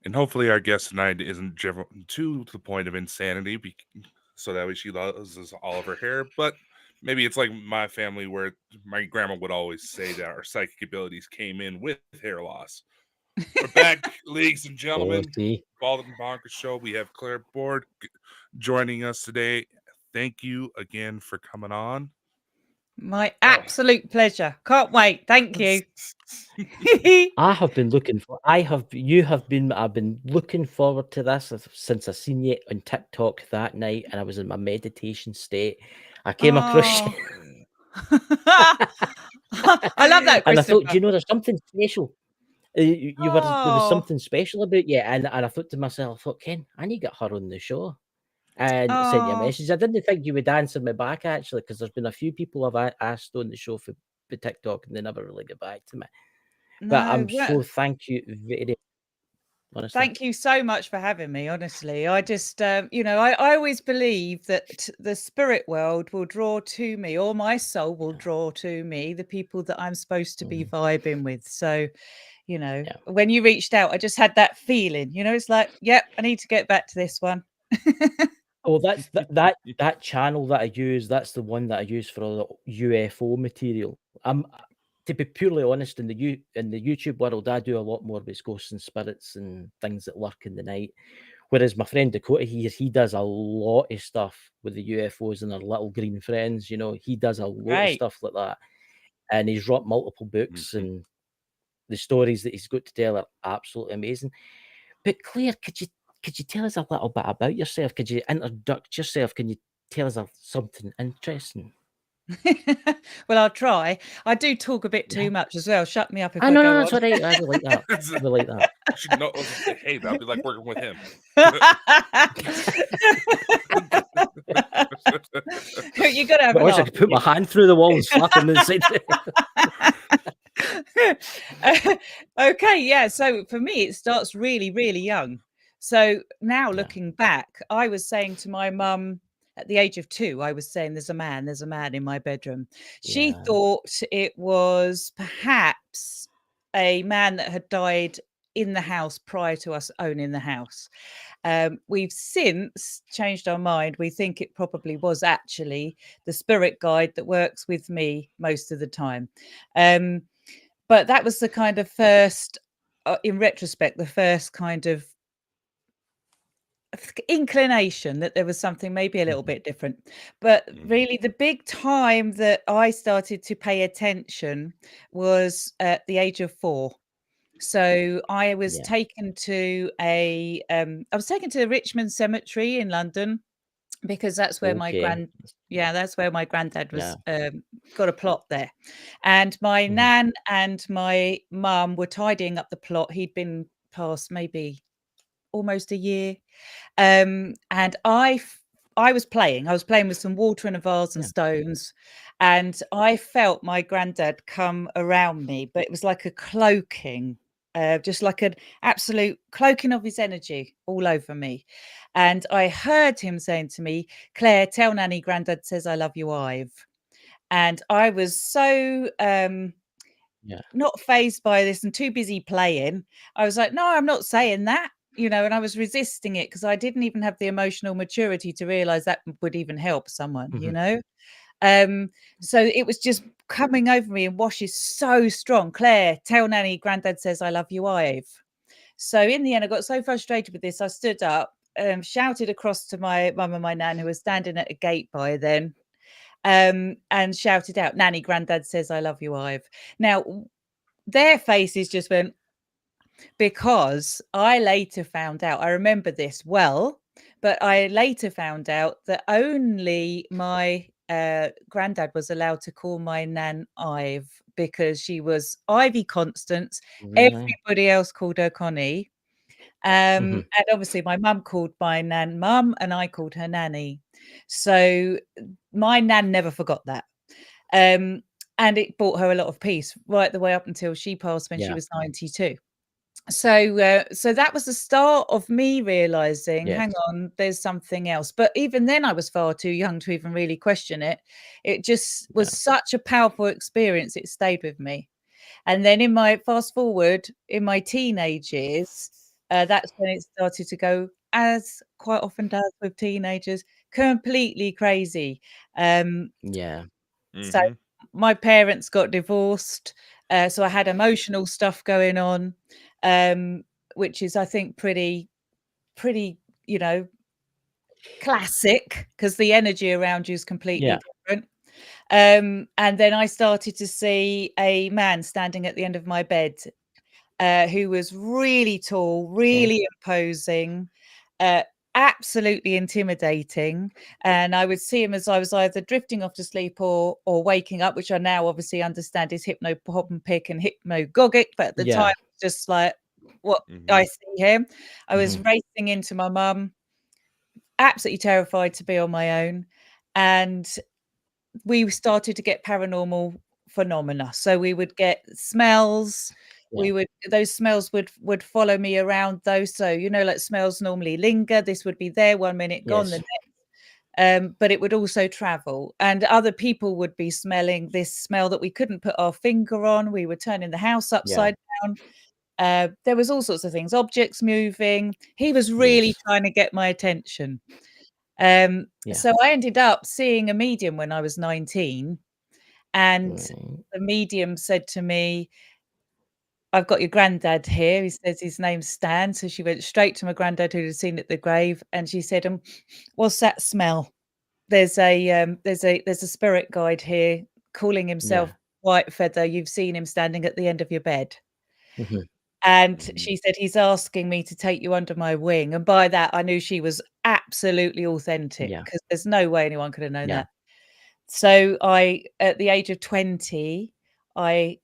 And hopefully our guest tonight isn't driven to the point of insanity, so that way she loses all of her hair. But maybe it's like my family, where my grandma would always say that our psychic abilities came in with hair loss. We're back, ladies and Oh, gentlemen. see. Bald and Bonkers Show. We have Claire Board joining us today. Thank you again for coming on. My absolute pleasure. Can't wait. Thank you. I have been looking for. I've been looking forward to this since I seen you on TikTok that night, and I was in my meditation state. I came across you. I love that, and I thought, Christopher. there's something special. There was something special about you, and I thought to myself, Ken, I need to get her on the show. And sent you a message. I didn't think you would answer me back, actually, because there's been a few people I've asked on the show for TikTok, and they never really get back to me. But I'm so thank you very honestly. Thank you so much for having me. Honestly, I just, I always believe that the spirit world will draw to me, or my soul will draw to me, the people that I'm supposed to be vibing with. So, when you reached out, I just had that feeling. It's like, yep, I need to get back to this one. Oh, that's that channel that I use. That's the one that I use for all the UFO material. To be purely honest, in the YouTube world, I do a lot more with ghosts and spirits and things that lurk in the night. Whereas my friend Dakota, he does a lot of stuff with the UFOs and their little green friends. He does a lot of stuff like that, and he's wrote multiple books, and the stories that he's got to tell are absolutely amazing. But Claire, could you tell us a little bit about yourself? Could you introduce yourself? Can you tell us something interesting? Well, I'll try. I do talk a bit too much as well. Shut me up if I know, go that's on. all right. I like that. I like that. Hey, that'll be like working with him. You got to have a laugh. I could put my hand through the wall and slap him inside. Okay, yeah. So for me, it starts really, really young. So now looking back, I was saying to my mum at the age of 2, I was saying, there's a man in my bedroom. She thought it was perhaps a man that had died in the house prior to us owning the house. We've since changed our mind. We think it probably was actually the spirit guide that works with me most of the time. But that was the kind of first, in retrospect, the first kind of inclination that there was something maybe a little bit different. But really the big time that I started to pay attention was at the age of 4. So I was taken to I was taken to the Richmond Cemetery in London, because that's where my granddad was got a plot there. And my nan and my mum were tidying up the plot. He'd been past maybe almost a year. And I was playing with some water in a vase and stones, and I felt my granddad come around me, but it was like a cloaking, just like an absolute cloaking of his energy all over me. And I heard him saying to me, "Claire, tell Nanny Granddad says I love you, Ive." And I was so not fazed by this and too busy playing. I was like, "No, I'm not saying that." And I was resisting it because I didn't even have the emotional maturity to realize that would even help someone, So it was just coming over me and washes so strong. "Claire, tell Nanny Granddad says I love you, Ive." So in the end, I got so frustrated with this, I stood up, shouted across to my mum and my nan, who was standing at a gate by then, and shouted out, "Nanny Granddad says I love you, Ive." Now, their faces just went, because I later found out, I remember this well, but I later found out that only my granddad was allowed to call my nan Ive, because she was Ivy Constance. Everybody else called her Connie. And obviously my mum called my nan Mum, and I called her Nanny. So my nan never forgot that. And it brought her a lot of peace right the way up until she passed when she was 92. So that was the start of me realizing, hang on, there's something else. But even then I was far too young to even really question it. It just was such a powerful experience. It stayed with me. And then fast forward in my teenage years, that's when it started to go, as quite often does with teenagers, completely crazy. Yeah. So Mhm. my parents got divorced, so I had emotional stuff going on, which is, I think, pretty, you know, classic, because the energy around you is completely Yeah. different. And then I started to see a man standing at the end of my bed, who was really tall, Okay. really imposing, absolutely intimidating. And I would see him as I was either drifting off to sleep or waking up, which I now obviously understand is hypnopompic and hypnagogic. But at the Yeah. time, just like, what I Mhm. see him, I was Mhm. racing into my mum, absolutely terrified to be on my own. And we started to get paranormal phenomena. So we would get smells. Yeah. Those smells would follow me around though. So, you know, like smells normally linger. This would be there 1 minute, gone the Yes. next. But it would also travel, and other people would be smelling this smell that we couldn't put our finger on. We were turning the house Yeah. upside down. There was all sorts of things, objects moving. He was really Yes. trying to get my attention. Yeah. So I ended up seeing a medium when I was 19, and Right. the medium said to me, "I've got your granddad here." He says his name's Stan. So she went straight to my granddad, who had seen at the grave, and she said, "What's that smell? There's a spirit guide here calling himself Yeah. White Feather. You've seen him standing at the end of your bed." Mhm. And Mhm. she said, "He's asking me to take you under my wing." And by that, I knew she was absolutely authentic, Yeah. because there's no way anyone could have known Yeah. that. So at the age of 20, I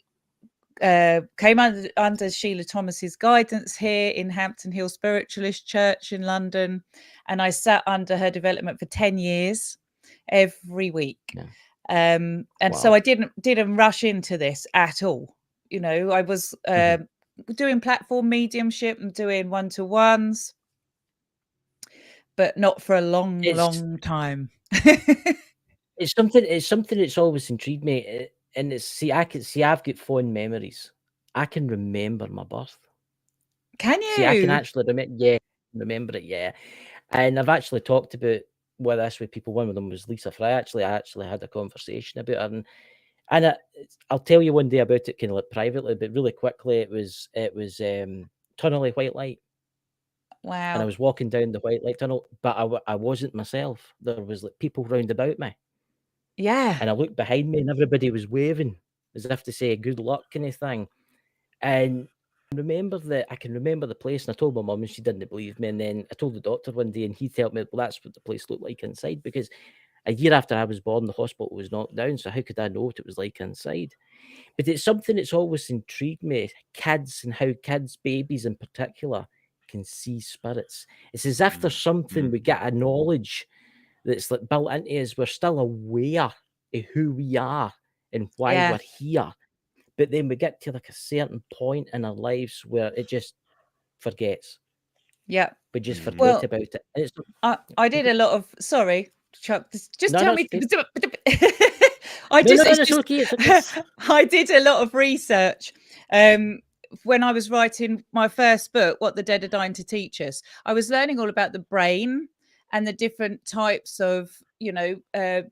came under Sheila Thomas's guidance here in Hampton Hill Spiritualist Church in London, and I sat under her development for 10 years, every week. Yeah. And so Wow. I didn't rush into this at all. You know, I was Mhm. doing platform mediumship and doing one-to-ones, but not for a long, It's long time. it's something that's always intrigued me, and it's I've got fond memories. I can remember my birth. Can See, I can you? actually remember it, yeah. And I've actually talked about this with people. One of them was Lisa Fry. I actually had a conversation about her, and I'll tell you one day about it, kind of like privately, but really quickly. It was tunnely white light, and I Wow. was walking down the white light tunnel, but I wasn't myself. There was like people round about me, Yeah. and I looked behind me, and everybody was waving as if to say good luck kind of thing. And I can remember the place, and I told my mum, and she didn't believe me. And then I told the doctor one day, and he told me, well, that's what the place looked like inside, because a year after I was born, the hospital was knocked down. So how could I know what it was like inside? But it's something that's always intrigued me, kids, and how kids, babies in particular, can see spirits. It's as if there's something, we Mhm. get a knowledge that's like built into us. We're still aware of who we are and why Yeah. we're here. But then we get to like a certain point in our lives where it just forgets. Yeah. We just Mhm. forget Well, about it. And it's I did a lot of, sorry, Chuck, just no, tell no, me it's okay. I No, just no, no, it's it's just okay. It's okay. I did a lot of research when I was writing my first book, What the Dead Are Dying to Teach Us. I was learning all about the brain and the different types of,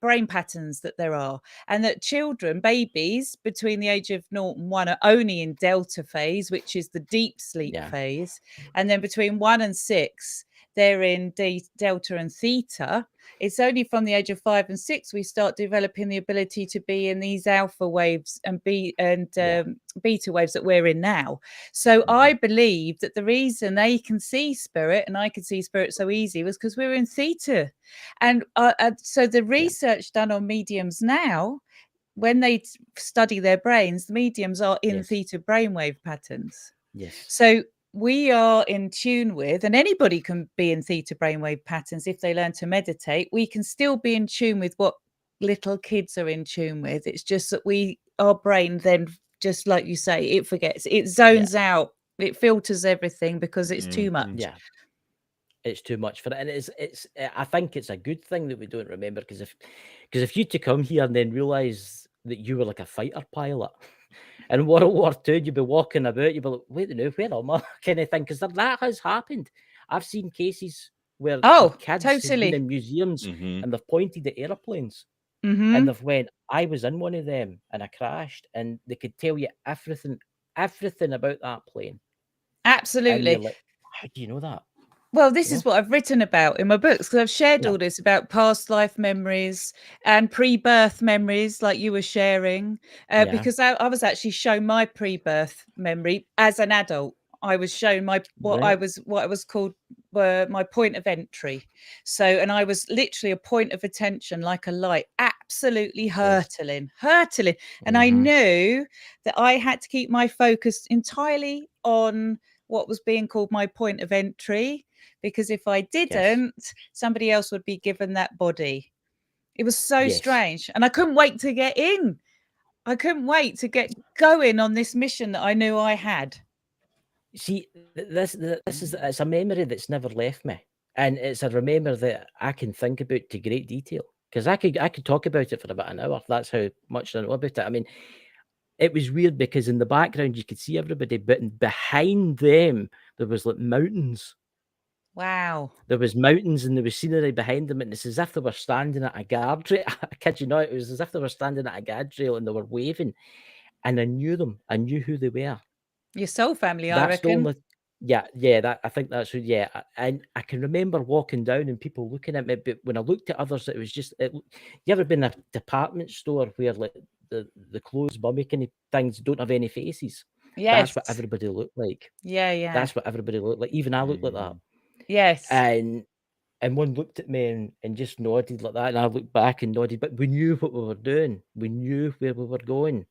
brain patterns that there are, and that children, babies between the age of 0 and 1 are only in delta phase, which is the deep sleep Yeah. phase, and then between 1 and 6 they're in delta and theta. It's only from the age of 5 and 6 we start developing the ability to be in these alpha waves and Yeah. beta waves that we're in now. So I Mhm. believe that the reason they can see spirit and I could see spirit so easy was because we were in theta. And so the Yeah. research done on mediums now, when they study their brains, the mediums are in Yes. theta brainwave patterns. Yes. So we are in tune with, and anybody can be in theta brainwave patterns if they learn to meditate. We can still be in tune with what little kids are in tune with. It's just that our brain then, just like you say, it forgets, it Yeah. zones out, it filters everything because it's too much. Mhm. Yeah. It's too much for it, and I think it's a good thing that we don't remember, because if you to come here and then realize that you were like a fighter pilot, In World War II, you'd be walking about, you'd be like, wait a minute, where am I? Kind of thing, because that has happened. I've seen cases where Oh, kids have been totally. in museums Mhm. and they've pointed at airplanes and hmm they've went, I was in one of them and I crashed, and they could tell you everything about that plane. And you're Absolutely. like, how do you know that? Well, this You is know? what I've written about in my books, because I've shared Yeah. all this about past life memories and pre-birth memories, like you were sharing. Yeah. Because I was actually shown my pre-birth memory as an adult. I was shown what I Right. was called my point of entry. So, and I was literally a point of attention, like a light, absolutely Yes. hurtling. And I Mhm. knew that I had to keep my focus entirely on what was being called my point of entry, because if I Yes. didn't, somebody else would be given that body. It was so Yes. strange. And I couldn't wait to get in. I couldn't wait to get going on this mission that I knew I had. See, this is it's a memory that's never left me, and it's a remember that I can think about to great detail, because I could talk about it for about an hour. That's how much I know about it. I mean, it was weird because in the background you could see everybody, but behind them there was like mountains. Wow. There was mountains and there was scenery behind them, and it's as if they were standing at a guardrail. I kid you not, it was as if they were standing at a guardrail and they were waving, and I knew them. I knew who they were. Your soul family, I That's the reckon. only yeah, that I think that's who and I can remember walking down and people looking at me, but when I looked at others, it was just you ever been in a department store where like the clothes mummy kind of things don't have any faces? Yes. That's what everybody looked like. Yeah. That's what everybody looked like. Even I looked like that. Yes. And one looked at me and just nodded like that, and I looked back and nodded, but we knew what we were doing. We knew where we were going.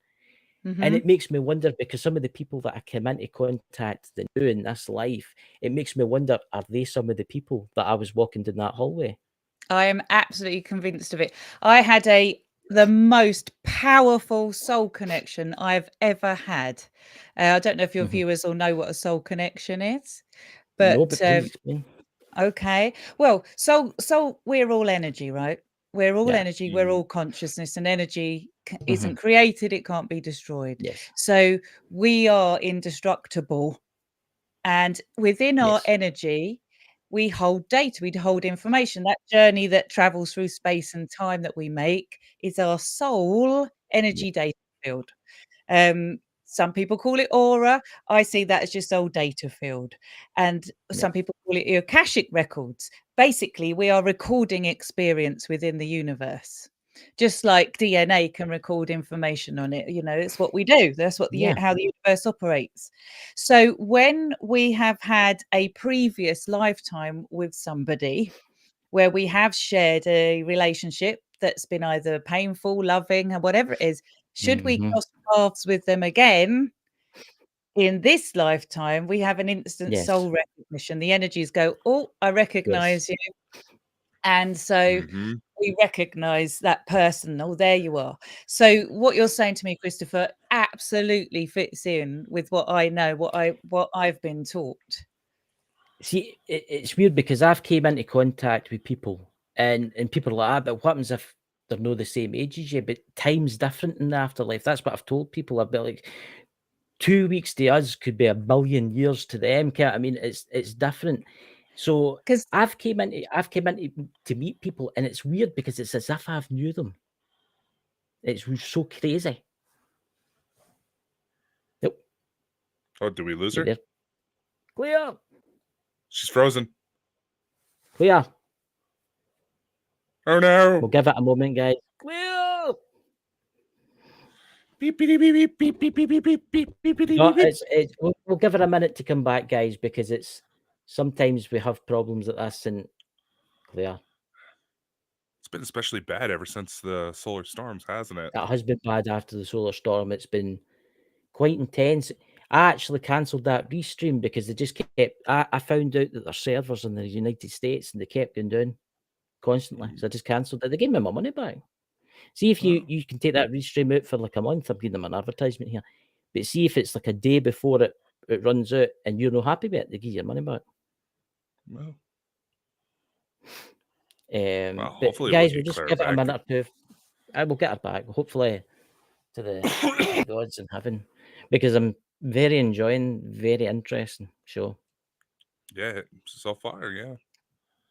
And Mhm. it makes me wonder, because some of the people that I came into contact that knew in this life, it makes me wonder, are they some of the people that I was walking down that hallway? I am absolutely convinced of it. I had the most powerful soul connection I've ever had. I don't know if your Mhm. viewers will know what a soul connection is, No, but but please explain. okay. Well, so we're all energy, right? We're all Yeah. energy, we're all consciousness, and energy isn't Mhm. created, it can't be destroyed. Yes. So we are indestructible. And within our Yes. energy, we hold data, we hold information. That journey that travels through space and time that we make is our soul Yeah. energy data field. Some people call it aura. I see that as just old data field. And some Yeah. people call it Akashic records. Basically, we are recording experience within the universe. Just like DNA can record information on it, it's what we do. That's what Yeah. how the universe operates. So when we have had a previous lifetime with somebody where we have shared a relationship that's been either painful, loving, and whatever it is, should we Mhm. cross paths with them again in this lifetime, we have an instant Yes. soul recognition. The energies go, oh, I Yes. recognize you. And so Mhm. we recognize that person. Oh, there you are. So what you're saying to me, Christopher, absolutely fits in with what I know, what I've been taught. See, it's weird because I've came into contact with people and people are like, ah, but what happens if they're not the same age as you? But time's different in the afterlife. That's what I've told people. I've been like, 2 weeks to us could be a million years to them. I mean, it's different. So Because I've came into to meet people, and it's weird because it's as if I've knew them. It's so crazy. Nope. Oh, did we lose You her? there? Clear. She's frozen. Clear. Oh no! We'll give it a moment, guys. Clear. Beep beep beep beep beep beep beep beep beep beep beep beep No, beep. we'll give it a minute to come back, guys, because it's sometimes we have problems at this and clear. It's been especially bad ever since the solar storms, hasn't it? It has been bad after the solar storm. It's been quite intense. I actually cancelled that restream because they just kept. I found out that their servers in the United States and they kept going down constantly. So I just cancelled it. They gave me my money back. See if you can take that restream out for like a month. I'm giving them an advertisement here. But see if it's like a day before it runs out and you're not happy with it, they give you your money back. Well, But hopefully we'll guys, we'll get just Claire give it a back. minute or two. I will get her back, hopefully, to the gods in heaven. because I'm very interesting show. Yeah, so far, yeah.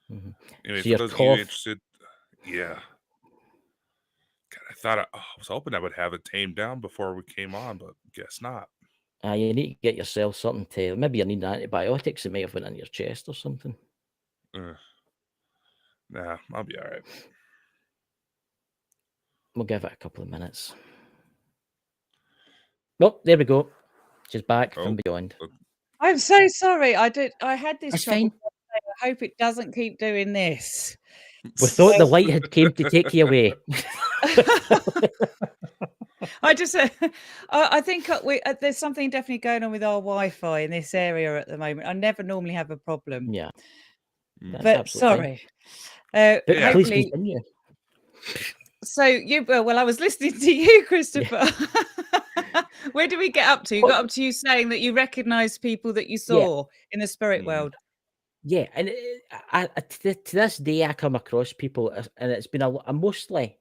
Anyway, So for your those of you cough, interested, yeah. God, I thought I was hoping I would have it tamed down before we came on, but guess not. you need to get yourself something to. Maybe you need antibiotics. It may have went in your chest or something. Nah, I'll be all right. We'll give it a couple of minutes. Well, there we go. She's back from beyond. I'm so sorry. I had this That's trouble. fine. I hope it doesn't keep doing this. We thought the light had came to take you away. I think there's something definitely going on with our Wi-Fi in this area at the moment. I never normally have a problem. Yeah. But sorry. But please Hopefully. continue. So I was listening to you, Christopher. Where did we get up to? You got up to you saying that you recognized people that you saw in the spirit world. Yeah, and to this day, I come across people, and it's been mostly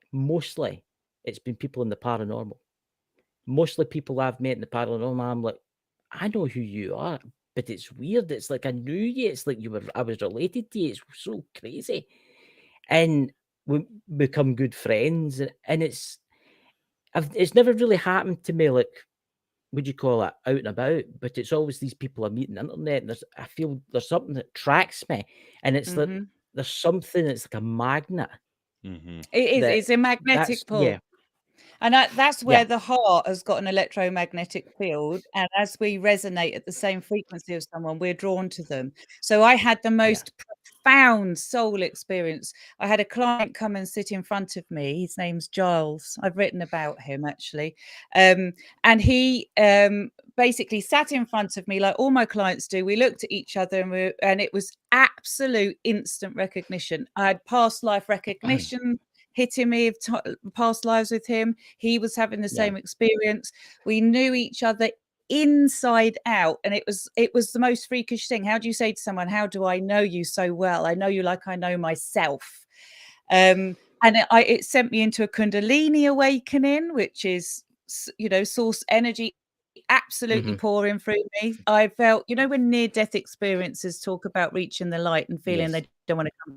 it's been people in the paranormal. Mostly people I've met in the paranormal. I'm like, I know who you are, but it's weird. It's like I knew you. It's like I was related to you. It's so crazy, and we become good friends, and it's never really happened to me like, would you call it, out and about? But it's always these people I meet on the internet, and I feel there's something that attracts me, and it's like there's something that's like a magnet. It is. It's a magnetic pull. Yeah. And that's where the heart has got an electromagnetic field. And as we resonate at the same frequency of someone, we're drawn to them. So I had the most profound soul experience. I had a client come and sit in front of me. His name's Gyles. I've written about him, actually. And he basically sat in front of me like all my clients do. We looked at each other, and it was absolute instant recognition. I had past life recognition hitting me of past lives with him. He was having the same experience. We knew each other inside out, and it was the most freakish thing. How do you say to someone, how do I know you so well? I know you like I know myself. And it sent me into a Kundalini awakening, which is, source energy absolutely pouring through me. I felt, when near-death experiences talk about reaching the light and feeling they don't want to come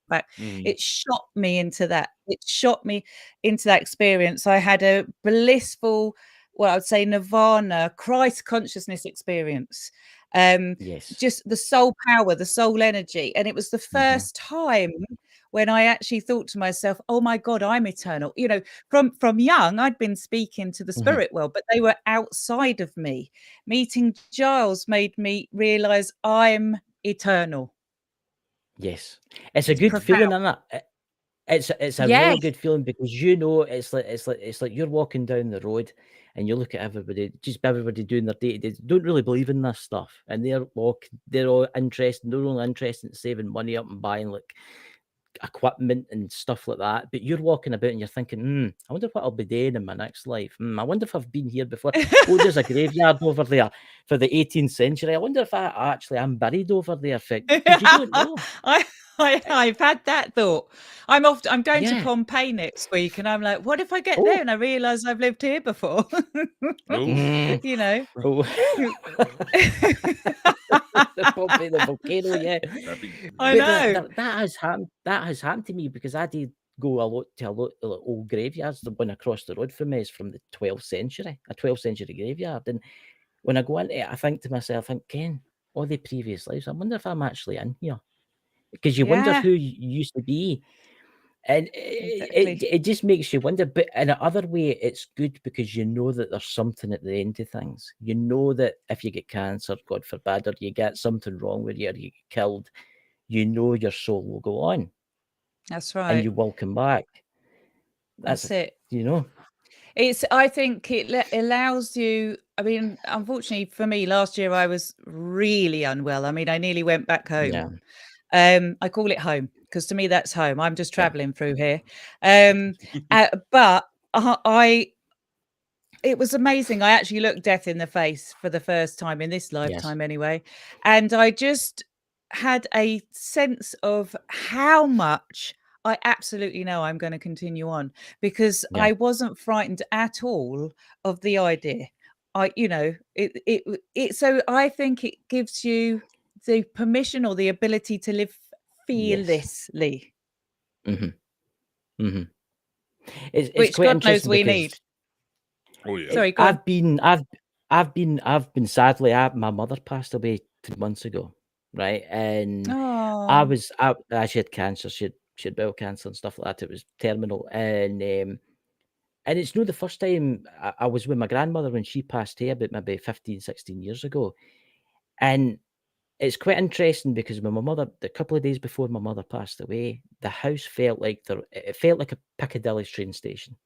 back. It shot me into that. It shot me into that experience. I had a blissful, I would say nirvana, Christ consciousness experience. Just the soul power, the soul energy. And it was the first time when I actually thought to myself, oh my God, I'm eternal. From young, I'd been speaking to the spirit world, but they were outside of me. Meeting Gyles made me realize I'm eternal. Yes, it's a good feeling, isn't it? It's a really good feeling, because it's like you're walking down the road and you look at everybody doing their day-to-day. They don't really believe in this stuff, and they're all interested. They're only interested in saving money up and buying like equipment and stuff like that. But you're walking about and you're thinking, I wonder what I'll be doing in my next life. I wonder if I've been here before. Oh, there's a graveyard over there for the 18th century. I wonder if I am buried over there. Because you don't know. I've had that thought. I'm going to Pompeii next week, and I'm like, what if I get there and I realize I've lived here before? The volcano, I know. That has happened to me, because I did go a lot to old graveyards. The one across the road from me is from the 12th century, a 12th century graveyard. And when I go into it, I think to myself, Ken, all the previous lives, I wonder if I'm actually in here. Because you wonder who you used to be. And it just makes you wonder. But in another way, it's good, because you know that there's something at the end of things. You know that if you get cancer, God forbid, or you get something wrong with you, or you get killed, you know your soul will go on. That's right. And you will come back. That's it. I think it allows you. I mean, unfortunately for me, last year I was really unwell. I mean, I nearly went back home. Yeah. I call it home, because to me that's home. I'm just traveling through here. But it was amazing. I actually looked death in the face for the first time in this lifetime anyway. And I just had a sense of how much I absolutely know I'm going to continue on, because I wasn't frightened at all of the idea. So I think it gives you the permission or the ability to live fearlessly, It's which quite God knows interesting we because need. Oh yeah. Sorry, go on. I've been sadly, my mother passed away 2 months ago, right? And Oh, she had cancer. She had bowel cancer and stuff like that. It was terminal, and it's not the first time I was with my grandmother when she passed away, about maybe 15, 16 years ago. And it's quite interesting because when my mother, a couple of days before my mother passed away, the house felt like it felt like a Piccadilly train station.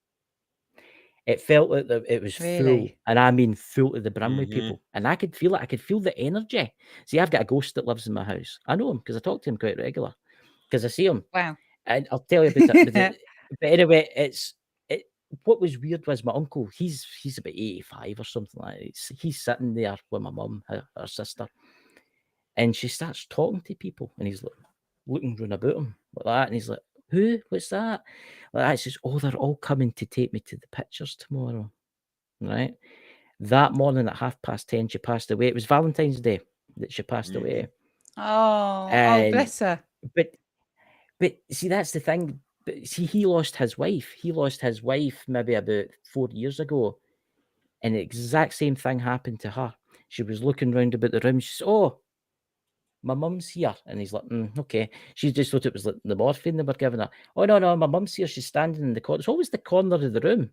It felt like it was full, really? and I mean full to the brim with Mhm. people, and I could feel it. I could feel the energy. See, I've got a ghost that lives in my house. I know him because I talk to him quite regular because I see him, Wow. and I'll tell you about it. But anyway, what was weird was my uncle. He's about 85 or something like that. He's sitting there with my mum, her sister, and she starts talking to people, and he's looking round about him like that, and he's like, "Who? What's that?" Like that. She says, "Oh, they're all coming to take me to the pictures tomorrow." Right? That morning at 10:30, she passed away. It was Valentine's Day that she passed away. Oh, And bless her. but see, that's the thing. But see, he lost his wife. He lost his wife maybe about 4 years ago, and the exact same thing happened to her. She was looking round about the room. She said, "Oh, my mum's here," and he's like, "Okay." She just thought it was like the morphine they were giving her. "Oh no, my mum's here. She's standing in the corner." It's always the corner of the room.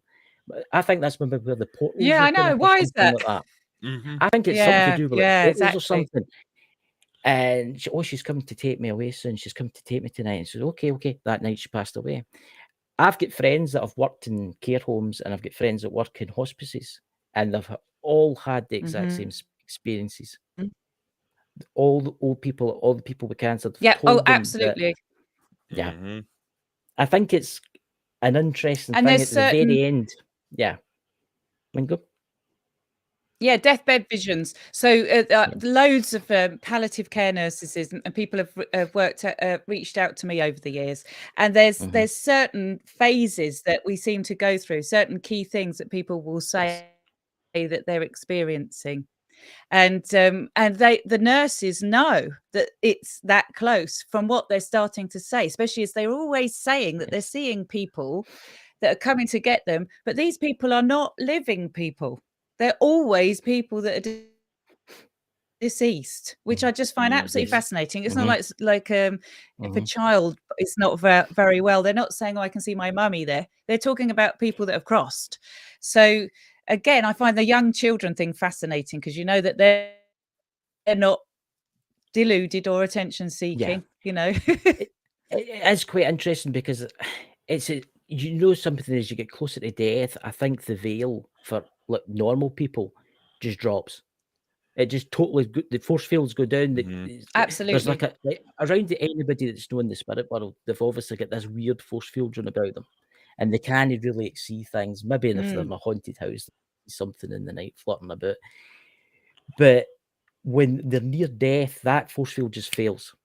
I think that's maybe where the portals Yeah, I open know. up or Why is something that? like that. Mhm. I think it's something to Yeah, do with yeah, portals or exactly. something. And she's coming to take me away soon. She's come to take me tonight. And she said, okay. That night she passed away. I've got friends that have worked in care homes, and I've got friends that work in hospices, and they've all had the exact same experiences. Mm. All the old people, all the people with cancer have Yeah. told Oh, them absolutely. yeah. Mhm. I think it's an interesting And thing there's at the very end. Yeah. Go. Yeah, deathbed visions. So loads of palliative care nurses and people have reached out to me over the years, and there's certain phases that we seem to go through, certain key things that people will say that they're experiencing, and the nurses know that it's that close from what they're starting to say, especially as they're always saying that they're seeing people that are coming to get them, but these people are not living people. They're always people that are deceased, which I just find absolutely fascinating. It's not like if a child is not very well, they're not saying, "Oh, I can see my mummy there." They're talking about people that have crossed. So again, I find the young children thing fascinating because you know that they're not deluded or attention seeking. It is quite interesting because something as you get closer to death, I think the veil for like normal people just drops. It just totally the force fields go down. There's Absolutely. like around anybody that's known the spirit world, they've obviously got this weird force field around about them, and they can't really see things. Maybe if they're in a haunted house, something in the night flirting about. But when they're near death, that force field just fails.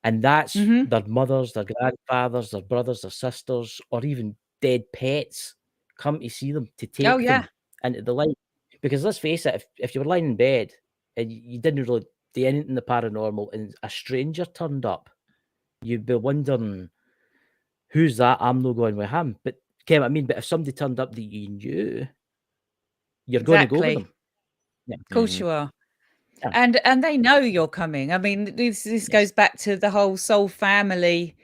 And that's their mothers, their grandfathers, their brothers, their sisters, or even dead pets come to see them to take them into the light. Because let's face it, if you were lying in bed and you didn't really do anything in the paranormal and a stranger turned up, you'd be wondering, who's that? I'm not going with him. But get what I mean? But if somebody turned up that you knew, you're going to go with them. Yeah. Of course you are. Yeah. And they know you're coming. I mean, this goes back to the whole soul family,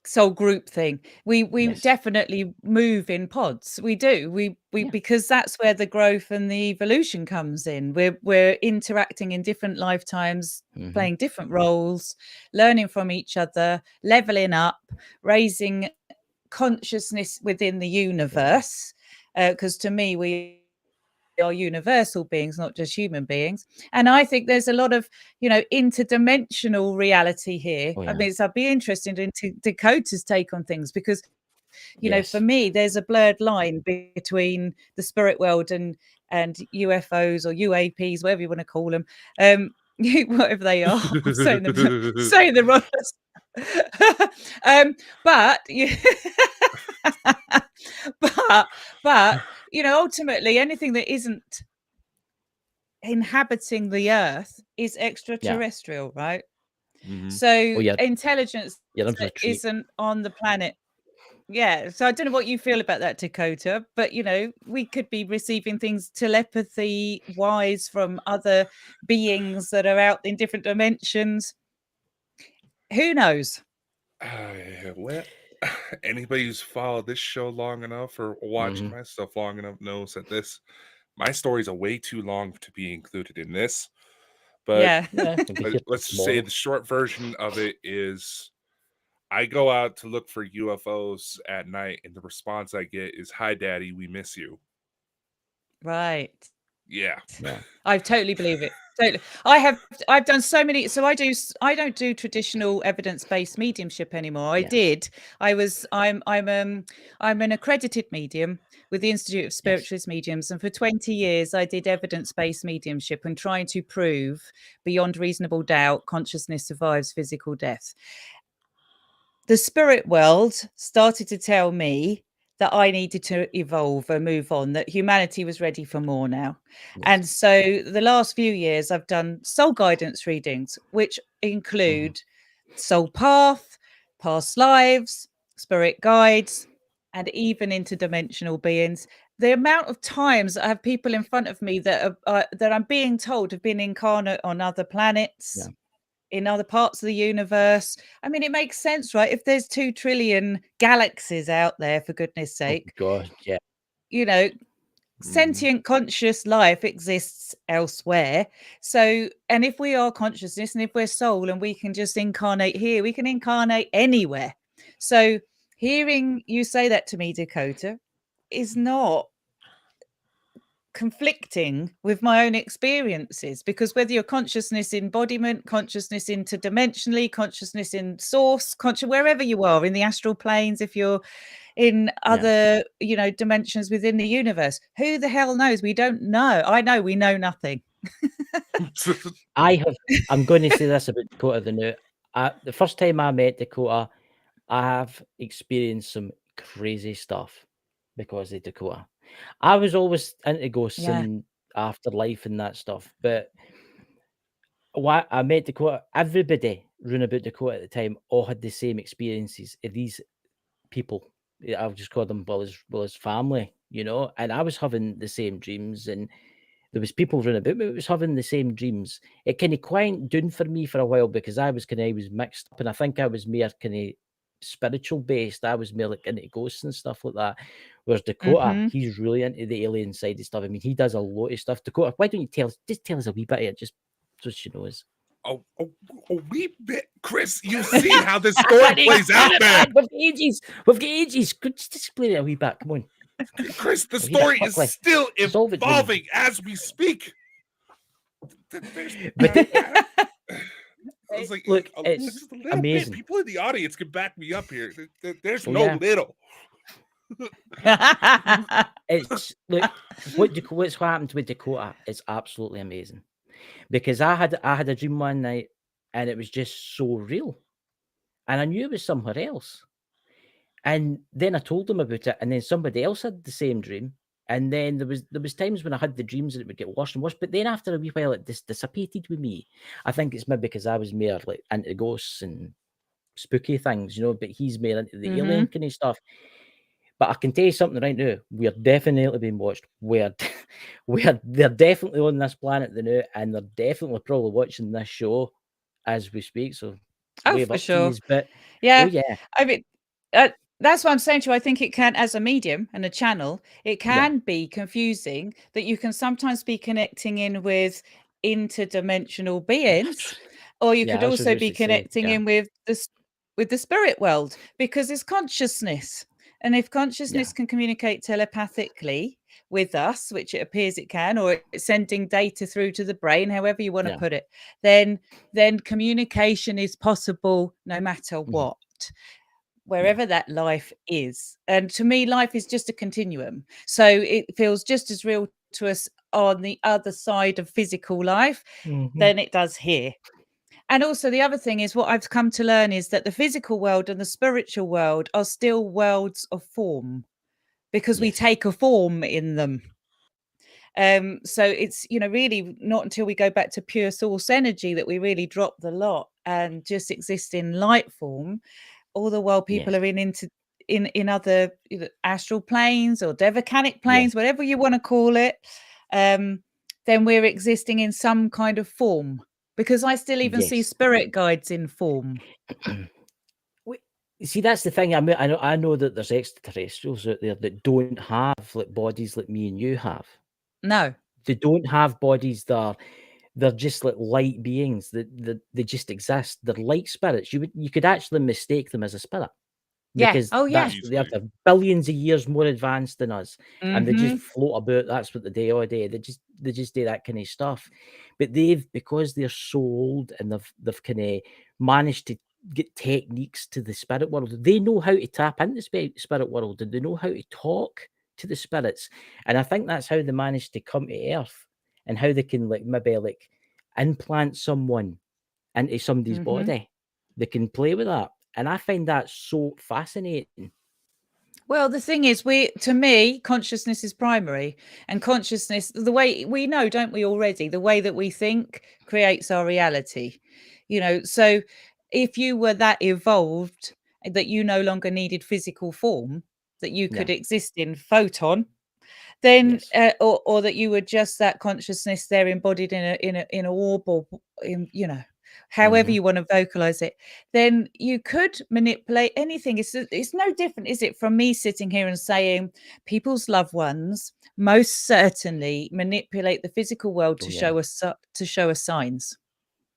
soul group thing. We definitely move in pods. We do. We because that's where the growth and the evolution comes in. We're interacting in different lifetimes, playing different roles, learning from each other, leveling up, raising consciousness within the universe. Because to me, we are universal beings, not just human beings. And I think there's a lot of, interdimensional reality here. I mean, I'd be interested in Dakota's take on things because, for me, there's a blurred line between the spirit world and UFOs or UAPs, whatever you want to call them, whatever they are. saying the wrong. But but ultimately anything that isn't inhabiting the earth is extraterrestrial, right? So intelligence that isn't on the planet. Yeah. So I don't know what you feel about that, Dakota, but we could be receiving things telepathy wise from other beings that are out in different dimensions. Who knows? Well, anybody who's followed this show long enough or watched my stuff long enough knows that my stories are way too long to be included in this. But let's just say the short version of it is I go out to look for UFOs at night, and the response I get is, "Hi, Daddy, we miss you." Right. Yeah. I totally believe it. Totally. I've done so many. So I don't do traditional evidence-based mediumship anymore. I'm an accredited medium with the Institute of Spiritualist Mediums. And for 20 years, I did evidence-based mediumship and trying to prove beyond reasonable doubt consciousness survives physical death. The spirit world started to tell me that I needed to evolve and move on, that humanity was ready for more now. And so the last few years, I've done soul guidance readings, which include soul path, past lives, spirit guides, and even interdimensional beings. The amount of times I have people in front of me that I'm being told have been incarnate on other planets, in other parts of the universe. I mean, it makes sense, right? If there's 2 trillion galaxies out there, for goodness sake, sentient conscious life exists elsewhere. So, and if we are consciousness and if we're soul and we can just incarnate here, we can incarnate anywhere. So hearing you say that to me, Dakota, is not conflicting with my own experiences, because whether you're consciousness embodiment, consciousness interdimensionally, consciousness in source, wherever you are in the astral planes, if you're in other dimensions within the universe, who the hell knows? We don't know. I know we know nothing. I'm going to say this about Dakota the new. The first time I met Dakota, I have experienced some crazy stuff because of Dakota. I was always into ghosts and afterlife and that stuff, but what I met Dakota, everybody round about Dakota at the time all had the same experiences of these people. I'll just call them his family, and I was having the same dreams, and there was people round about me that was having the same dreams. It kind of quieted down for me for a while because I was mixed up, and I think I was more kind of spiritual based. I was more like into ghosts and stuff like that. Whereas Dakota, he's really into the alien side of stuff. I mean, he does a lot of stuff. Dakota, why don't you tell us a wee bit of it, just so she knows. A wee bit, Chris. You've seen how this story plays out, man. We've got ages. Just explain it a wee bit. Come on, Chris. The story is still evolving as we speak. Look, it's amazing. People in the audience can back me up here. There's no little. It's look, what's happened with Dakota is absolutely amazing, because I had a dream one night and it was just so real, and I knew it was somewhere else, and then I told them about it, and then somebody else had the same dream, and then there was times when I had the dreams and it would get worse and worse, but then after a wee while it dissipated with me. I think it's maybe because I was more like into ghosts and spooky things, but he's more into the alien kind of stuff. But I can tell you something right now. We are definitely being watched. They're definitely on this planet now, and they're definitely probably watching this show as we speak. So, for sure. But I mean, that's what I'm saying to you. I think it can, as a medium and a channel, it can be confusing that you can sometimes be connecting in with interdimensional beings, or you could also be connecting in with the spirit world, because it's consciousness. And if consciousness can communicate telepathically with us, which it appears it can, or it's sending data through to the brain, however you want to put it, then communication is possible no matter what, wherever that life is. And to me, life is just a continuum. So it feels just as real to us on the other side of physical life than it does here. And also the other thing is, what I've come to learn is that the physical world and the spiritual world are still worlds of form. because we Yes. take a form in them. So it's, you know, really not until we go back to pure source energy that we really drop the lot and just exist in light form. All the while people Yes. are in other astral planes or devacanic Yeah. planes, whatever you want to call it, then we're existing in some kind of form, because I still even see Yes. spirit guides in form. See, that's the thing. I mean, I know that there's extraterrestrials out there that don't have like bodies like me and you have. No. They don't have bodies that they're just like light beings that they just exist. They're light spirits. You could actually mistake them as a spirit. Yeah. Because Oh, yeah. they're billions of years more advanced than us, and they just Mhm. float about. That's what they do all day. They just do that kind of stuff. But because they're so old and they've kind of managed to get techniques to the spirit world. They know how to tap into the spirit world, and they know how to talk to the spirits. And I think that's how they managed to come to Earth, and how they can maybe implant someone into somebody's Mhm. body. They can play with that. And I find that so fascinating. Well, the thing is, to me, consciousness is primary, and consciousness, the way we know, don't we already, the way that we think creates our reality. You know, so if you were that evolved that you no longer needed physical form, that you could Yeah. exist in photon, then Yes. or that you were just that consciousness there embodied in a orb, or in, you know, however Mhm. you want to vocalize it, then you could manipulate anything. It's no different, is it, from me sitting here and saying people's loved ones most certainly manipulate the physical world Oh, to yeah. show us signs.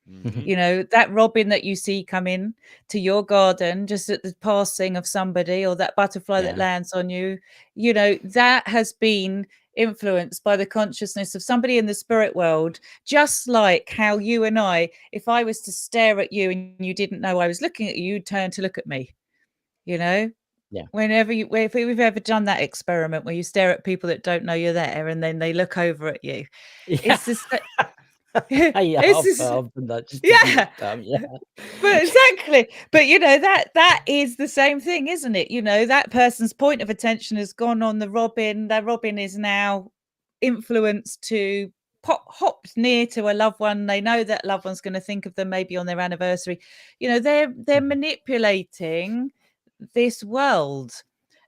Mhm. You know, that robin that you see come in to your garden just at the passing of somebody, or that butterfly that Yeah. lands on you, you know, that has been influenced by the consciousness of somebody in the spirit world. Just like how you and I, if I was to stare at you and you didn't know I was looking at you, you'd turn to look at me, you know? Yeah. If we've ever done that experiment where you stare at people that don't know you're there and then they look over at you, Yeah. it's this. I It's have this. done that just to see Yeah. them. Yeah. But exactly. But you know, that is the same thing, isn't it? You know, that person's point of attention has gone on the robin. That robin is now influenced to hop near to a loved one. They know that loved one's going to think of them maybe on their anniversary. You know, they're Mhm. manipulating this world.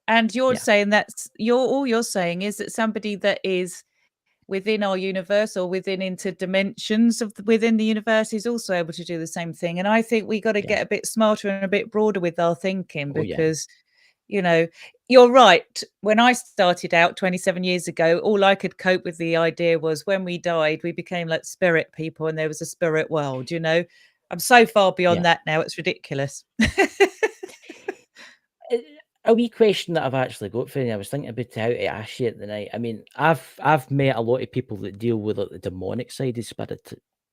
And you're Yeah. saying all you're saying is that somebody that is within our universe or within interdimensions within the universe is also able to do the same thing. And I think we got to Yeah. get a bit smarter and a bit broader with our thinking, Oh, yeah. because, you know, you're right. When I started out 27 years ago, all I could cope with the idea was when we died, we became like spirit people and there was a spirit world, you know. I'm so far beyond Yeah. that now, it's ridiculous. A wee question that I've actually got for you. I was thinking about how to ask you it the night. I mean, I've met a lot of people that deal with the demonic side of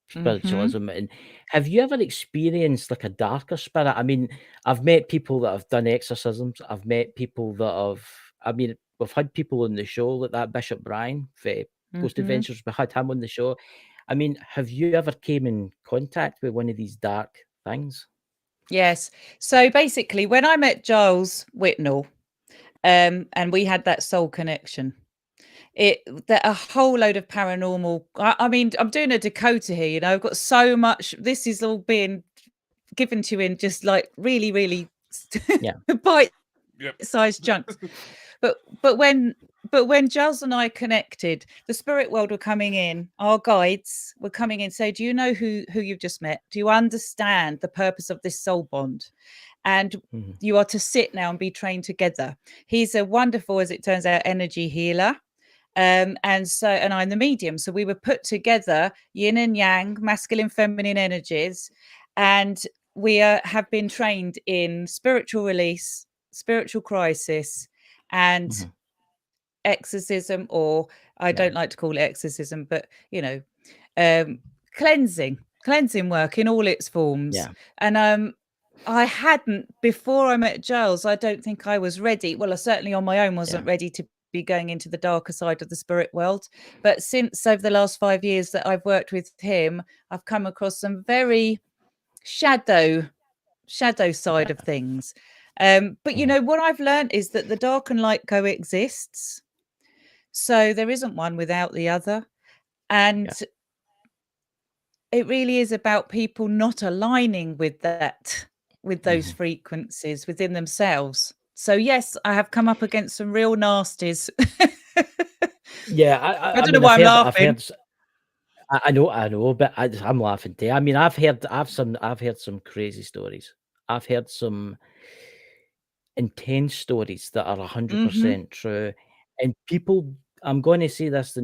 spiritualism. And have you ever experienced a darker spirit? I mean, I've met people that have done exorcisms. I've met people that have. I mean, we've had people on the show like that Bishop Brian for Ghost Adventures. We had him on the show. I mean, have you ever came in contact with one of these dark things? Yes. So basically, when I met Gyles Whitnall, and we had that soul connection, that a whole load of paranormal. I mean, I'm doing a Dakota here, you know, I've got so much. This is all being given to you in just like really, really Yeah. bite-sized chunks. But when Giles and I connected, the spirit world were coming in. Our guides were coming in. Say, do you know who you've just met? Do you understand the purpose of this soul bond? And Mhm. you are to sit now and be trained together. He's a wonderful, as it turns out, energy healer. And I'm the medium. So we were put together, yin and yang, masculine, feminine energies, and we have been trained in spiritual release, spiritual crisis, and Mhm. exorcism, or I Yeah. don't like to call it exorcism, but you know, cleansing work in all its forms. Yeah. And I hadn't, before I met Giles, I don't think I was ready. Well, I certainly on my own wasn't Yeah. ready to be going into the darker side of the spirit world. But since over the last 5 years that I've worked with him, I've come across some very shadow side of things. But you know what I've learned is that the dark and light coexists. So there isn't one without the other. And it really is about people not aligning with that, with those frequencies within themselves. So yes, I have come up against some real nasties. Yeah, I I don't know mean, why I'm I've laughing. heard. I know, but I'm laughing too. I mean, I've heard some crazy stories. I've heard some intense stories that are 100% true, and people. I'm going to say this: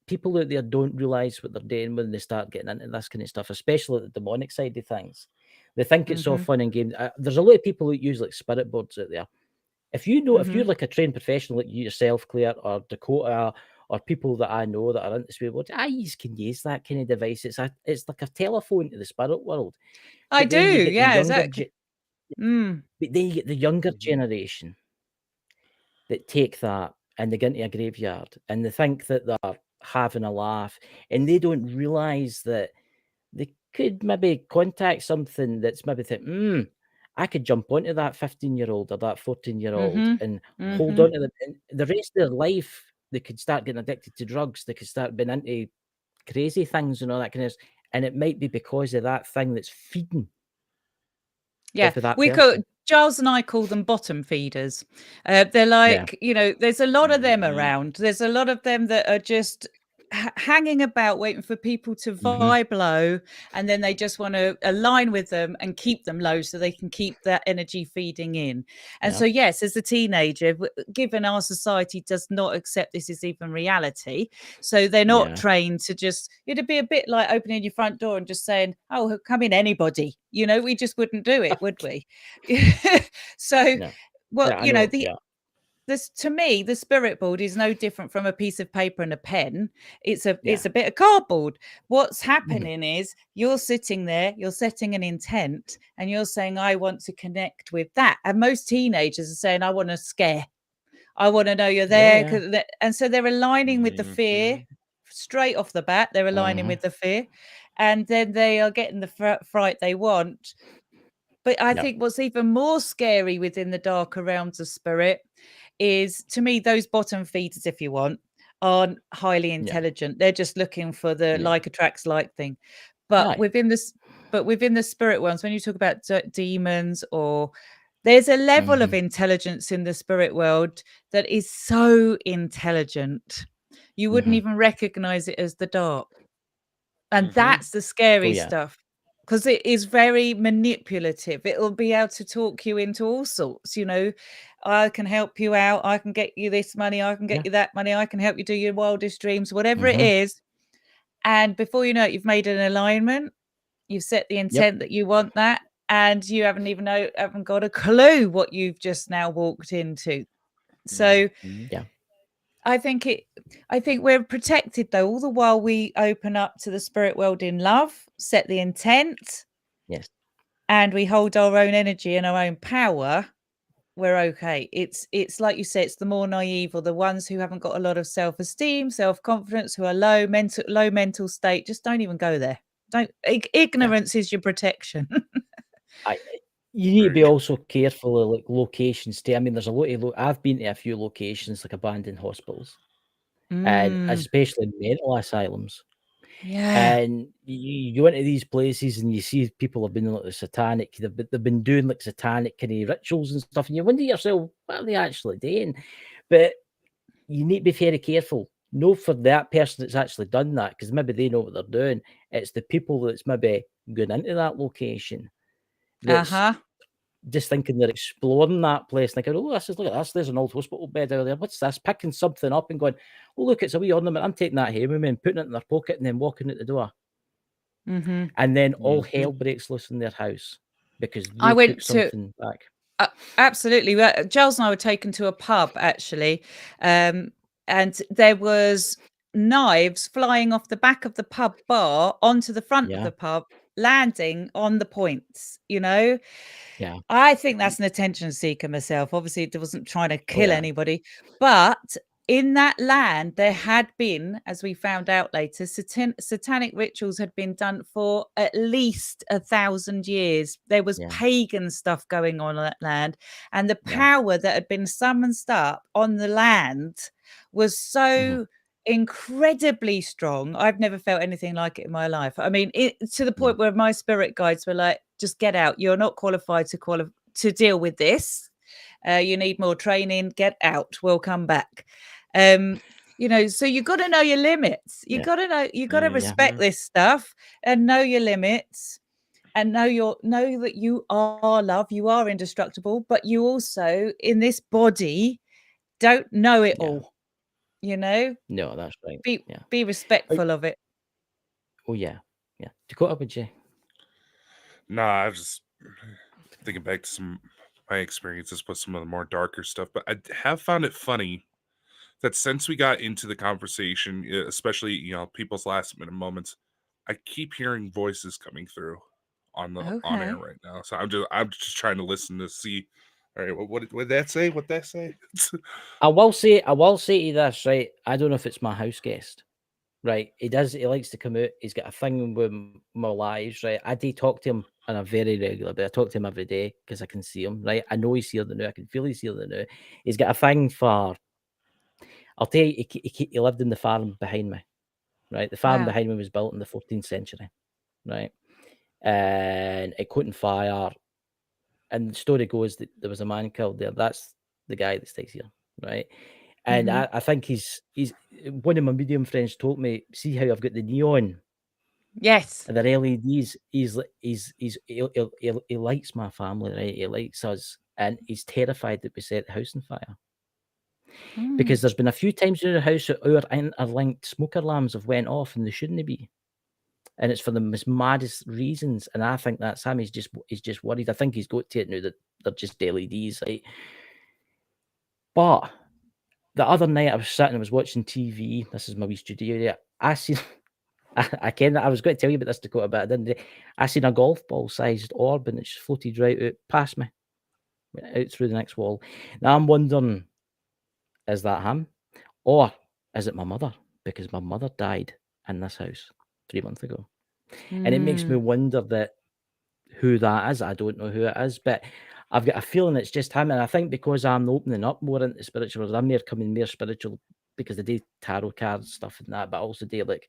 people out there don't realize what they're doing when they start getting into this kind of stuff, especially the demonic side of things. They think it's all fun and games. There's a lot of people who use like spirit boards out there. If you know, if you're like a trained professional like you yourself, Claire, or Dakota, or people that I know that are into spirit boards, you can use that kind of device. It's like a telephone to the spirit world. I But then do, you get the yeah, younger, exactly. but then you get the younger generation that take that and they get into a graveyard and they think that they're having a laugh, and they don't realize that they could maybe contact something that's maybe think, I could jump onto that 15-year-old or that 14-year-old and hold on to them. And the rest of their life, they could start getting addicted to drugs. They could start being into crazy things and all that kind of stuff. And it might be because of that thing that's feeding Yeah, off of that we call person. Giles and I call them bottom feeders. They're like, you know, there's a lot of them around. There's a lot of them that are just hanging about waiting for people to vibe low, and then they just want to align with them and keep them low so they can keep that energy feeding in. And so yes, as a teenager, given our society does not accept this is even reality, so they're not trained to just, it'd be a bit like opening your front door and just saying, oh, come in anybody, you know, we just wouldn't do it, would we? So well, you know, this, to me, the spirit board is no different from a piece of paper and a pen. It's a bit of cardboard. What's happening is you're sitting there, you're setting an intent, and you're saying, I want to connect with that. And most teenagers are saying, I want to scare. I want to know you're there. And so they're aligning with the fear straight off the bat. They're aligning with the fear. And then they are getting the fright they want. But I think what's even more scary within the darker realms of spirit is, to me, those bottom feeders, if you want, aren't highly intelligent. They're just looking for the like attracts like thing. But within the spirit ones, when you talk about demons, or there's a level of intelligence in the spirit world that is so intelligent, you wouldn't even recognize it as the dark. And that's the scary stuff, because it is very manipulative. It'll be able to talk you into all sorts, you know. I can help you out. I can get you this money. I can get you that money. I can help you do your wildest dreams, whatever it is. And before you know it, you've made an alignment. You've set the intent that you want that. And you haven't got a clue what you've just now walked into. So I think we're protected, though, all the while we open up to the spirit world in love, set the intent, and we hold our own energy and our own power. We're okay. It's like you said, it's the more naive, or the ones who haven't got a lot of self-esteem, self-confidence, who are low mental state. Just don't even go there. Ignorance is your protection. You need to be also careful of like locations too. I mean, there's a lot of I've been to a few locations like abandoned hospitals, and especially mental asylums. And you go into these places and you see people have been like the satanic, they've been doing like satanic kind of rituals and stuff, and you wonder to yourself, what are they actually doing? But you need to be very careful. No, for that person that's actually done that, because maybe they know what they're doing. It's the people that's maybe going into that location that's just thinking they're exploring that place, thinking, oh, look at this, there's an old hospital bed out there. What's this? Picking something up and going, oh, look, it's a wee ornament. I'm taking that home with me and putting it in their pocket and then walking out the door. And then all hell breaks loose in their house because they took something back. Absolutely. Giles and I were taken to a pub, actually, and there was knives flying off the back of the pub bar onto the front of the pub, landing on the points, you know. I think that's an attention seeker myself. Obviously, it wasn't trying to kill anybody, but in that land, there had been, as we found out later, satanic rituals had been done for at least 1,000 years. There was pagan stuff going on that land, and the power that had been summoned up on the land was so incredibly strong. I've never felt anything like it in my life. I mean, to the point where my spirit guides were like, just get out. You're not qualified to deal with this. You need more training. Get out. We'll come back. So you got to know your limits. You got to respect this stuff and know your limits, and know that you are love. You are indestructible, but you also, in this body, don't know it all. No, that's right. Be respectful of it. Oh yeah. Dakota, would you? Nah, I was just thinking back to some my experiences with some of the more darker stuff, but I have found it funny that since we got into the conversation, especially people's last minute moments, I keep hearing voices coming through on air right now. So I'm just trying to listen to see. All right, what did that say? What that say? I will say to you this, right? I don't know if it's my house guest, right? He likes to come out. He's got a thing with my lives, right? I do talk to him on a very regular basis. I talk to him every day because I can see him, right? I know he's here now. I can feel he's here now. He's got a thing for. I'll tell you, he lived in the farm behind me, right? The farm behind me was built in the 14th century, right? And it caught on fire. And the story goes that there was a man killed there. That's the guy that stays here, right? And I think he's one of my medium friends told me, see how I've got the neon. Yes. And the LEDs. He likes my family, right? He likes us, and he's terrified that we set the house on fire. Because there's been a few times in the house that our interlinked smoke alarms have went off and they shouldn't be. And it's for the most maddest reasons. And I think that's him. He's just worried. I think he's got to it now that they're just LEDs, right? But the other night I was sitting, I was watching TV. This is my wee studio area. I seen, I was going to tell you about this, Dakota, but I didn't. I seen a golf ball sized orb and it just floated right out past me, out through the next wall. Now I'm wondering, is that him? Or is it my mother? Because my mother died in this house 3 months ago. And it makes me wonder that who that is. I don't know who it is, but I've got a feeling it's just him. And I think because I'm opening up more into spiritual, I'm becoming more spiritual because I do tarot cards stuff and that, but I also do like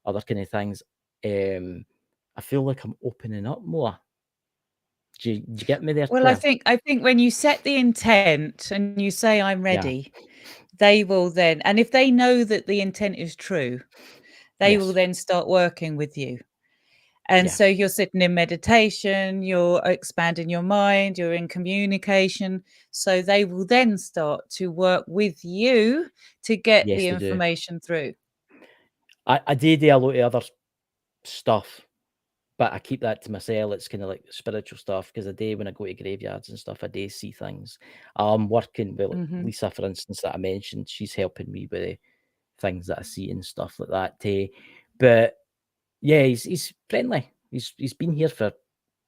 other kind of things. I feel like I'm opening up more. Do you get me there? Well, Claire? I think when you set the intent and you say I'm ready, they will then, and if they know that the intent is true, they will then start working with you. And so you're sitting in meditation, you're expanding your mind, you're in communication. So they will then start to work with you to get the information through. I do a lot of other stuff, but I keep that to myself. It's kind of like spiritual stuff because I do, when I go to graveyards and stuff, I do see things. I'm working with Lisa, for instance, that I mentioned. She's helping me with the things that I see and stuff like that too. But yeah, he's friendly. He's been here for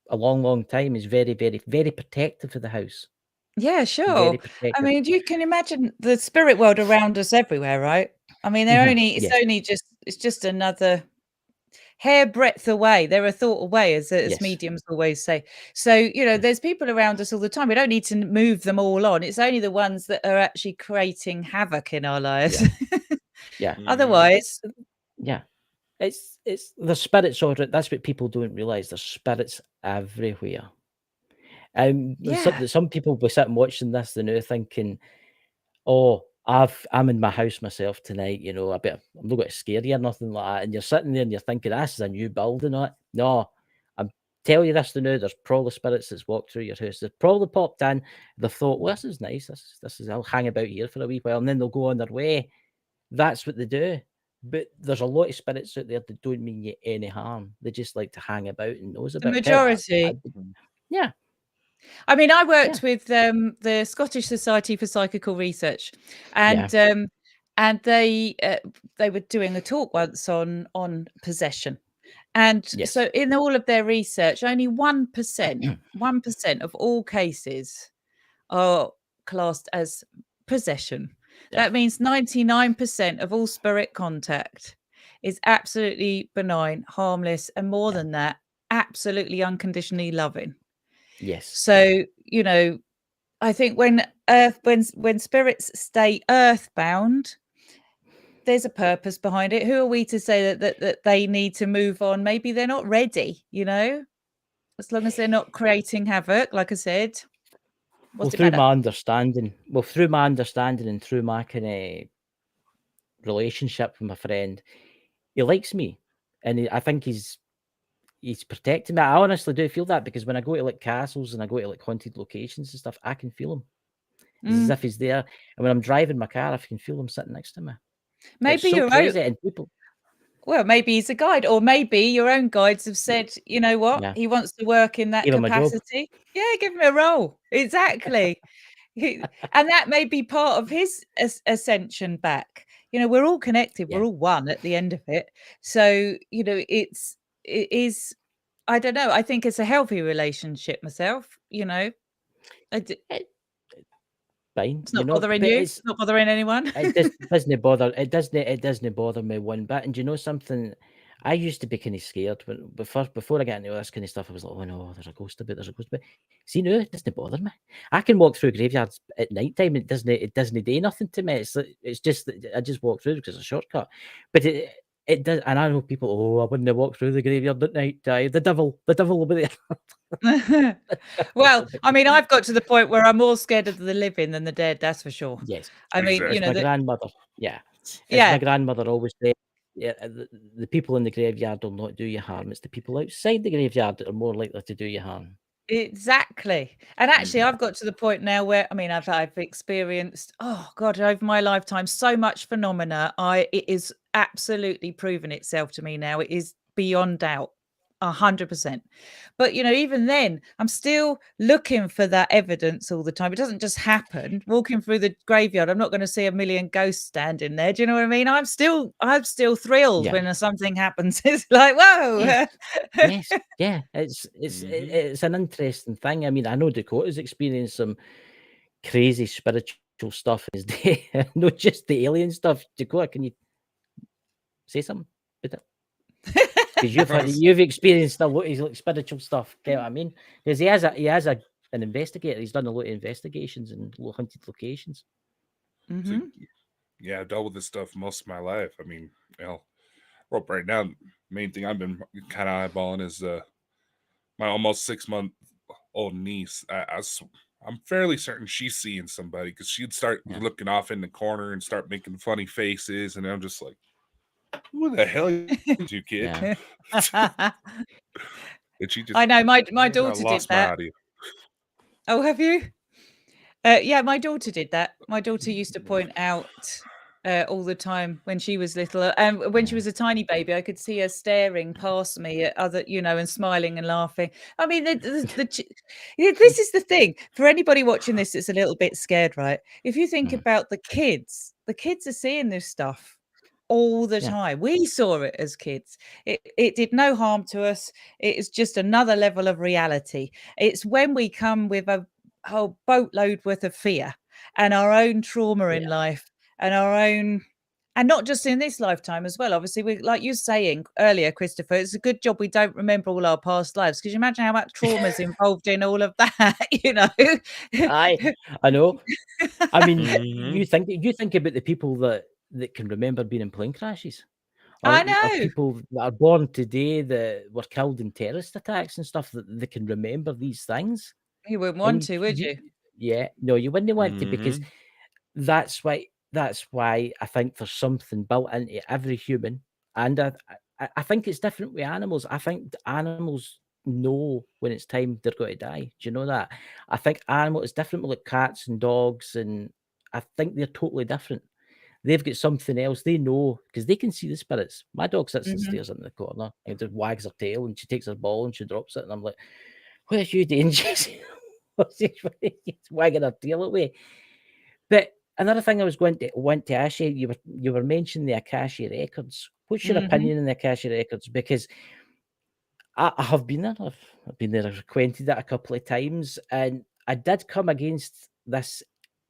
a long time. He's very, very, very protective of the house. Yeah, sure. I mean, you can imagine the spirit world around us everywhere, right? I mean, it's just another hairbreadth away. They're a thought away, as mediums always say. So, there's people around us all the time. We don't need to move them all on. It's only the ones that are actually creating havoc in our lives. Otherwise. Yeah. It's the spirits order. That's what people don't realize. There's spirits everywhere. Some people will sit and watching this, they're now thinking, oh, I'm in my house myself tonight, I'm not going to scare you or nothing like that. And you're sitting there and you're thinking, this is a new building. No, I'm telling you this now, there's probably spirits that's walked through your house. They've probably popped in, they've thought, well, this is nice. This is I'll hang about here for a wee while, and then they'll go on their way. That's what they do. But there's a lot of spirits out there that don't mean you any harm. They just like to hang about and nose about. The majority. Yeah. I mean, I worked with the Scottish Society for Psychical Research, and they were doing a talk once on possession. And so in all of their research, only 1% of all cases are classed as possession. Yeah. That means 99% of all spirit contact is absolutely benign, harmless, and more Yeah. than that, absolutely unconditionally loving. Yes. So, you know, I think when spirits stay earthbound, there's a purpose behind it. Who are we to say that they need to move on? Maybe they're not ready, you know? As long as they're not creating havoc, like I said, Well, what's it through matter? my understanding and through my kind of relationship with my friend, he likes me, and I think he's protecting me. I honestly do feel that, because when I go to like castles and I go to like haunted locations and stuff, I can feel him. It's as if he's there, and when I'm driving my car, I can feel him sitting next to me. It's Maybe so your own, crazy, and people, well, maybe he's a guide, or maybe your own guides have said, you know what, yeah, he wants to work in that give him a job. capacity. Yeah, give him a role. Exactly. And that may be part of his ascension back. You know, we're all connected. Yeah. We're all one at the end of it. So, you know, it is, I don't know. I think it's a healthy relationship myself, you know. It, fine, It's you not know, bothering but you. it's It's not bothering anyone. doesn't bother. It doesn't bother me one bit. And you know something, I used to be kind of scared when before I got into all this kind of stuff. I was like, oh no, there's a ghost about. There's a ghost about. See now, it doesn't bother me. I can walk through graveyards at night time. It doesn't do nothing to me. It's just that I just walk through because it's a shortcut. But it does, and I know people. Oh, I wouldn't walk through the graveyard at night. The devil will be there. Well, I mean, I've got to the point where I'm more scared of the living than the dead. That's for sure. Yes, I mean, you as know, my grandmother. Yeah, as yeah, my grandmother always said. Yeah, the people in the graveyard will not do you harm. It's the people outside the graveyard that are more likely to do you harm. exactly. And actually, I've got to the point now where, I mean, I've experienced, oh God, over my lifetime, so much phenomena. It is absolutely proven itself to me now. It is beyond doubt. 100%. But you know, even then, I'm still looking for that evidence all the time. It doesn't just happen. Walking through the graveyard, I'm not going to see a million ghosts standing there. Do you know what I mean? I'm still thrilled Yeah. when something happens. It's like, whoa. Yes. Yes. Yeah. Mhm. It's an interesting thing. I mean, I know Dakota's experienced some crazy spiritual stuff in his day, not just the alien stuff. Dakota, can you say something about it? Because you've experienced a lot of like spiritual stuff. You know what I mean? Because he has an investigator. He's done a lot of investigations in haunted locations. So, yeah, I've dealt with this stuff most of my life. I mean, well, right now, main thing I've been kind of eyeballing is my almost 6-month-old niece. I'm fairly certain she's seeing somebody, because she'd start looking off in the corner and start making funny faces, and I'm just like, "Who the hell are you, kid?" Yeah. And she just, I know my I daughter did lost my that. audio. Oh, have you? Yeah, my daughter did that. My daughter used to point out all the time when she was little, and when she was a tiny baby, I could see her staring past me at other, you know, and smiling and laughing. I mean, yeah, this is the thing for anybody watching this. It's a little bit scared, right? If you think about the kids are seeing this stuff all the Yeah. time. We saw it as kids. It did no harm to us. It is just another level of reality. It's when we come with a whole boatload worth of fear and our own trauma in life and our own, and not just in this lifetime as well. Obviously, we, like you saying earlier, Christopher, it's a good job we don't remember all our past lives, because you imagine how much trauma is involved in all of that, you know. I know. I mean, Mhm. you think about the people that can remember being in plane crashes, I or know. people that are born today that were killed in terrorist attacks and stuff, that they can remember these things. You wouldn't want And to, would you? yeah, no, you wouldn't want to, because Mhm. that's why I think there's something built into every human, and I think it's different with animals. I think animals know when it's time they're going to die. Do you know that? I think it's different with like cats and dogs, and I think they're totally different. They've got something else. They know, because they can see the spirits. My dog sits and stares into the corner and just wags her tail, and she takes her ball and she drops it, and I'm like, "What are you doing, Jesse?" She's wagging her tail away. But another thing I was want to ask you, you were mentioning the Akasha records. What's your opinion on the Akasha records? Because I have been there. I've been there. I've frequented it a couple of times, and I did come against this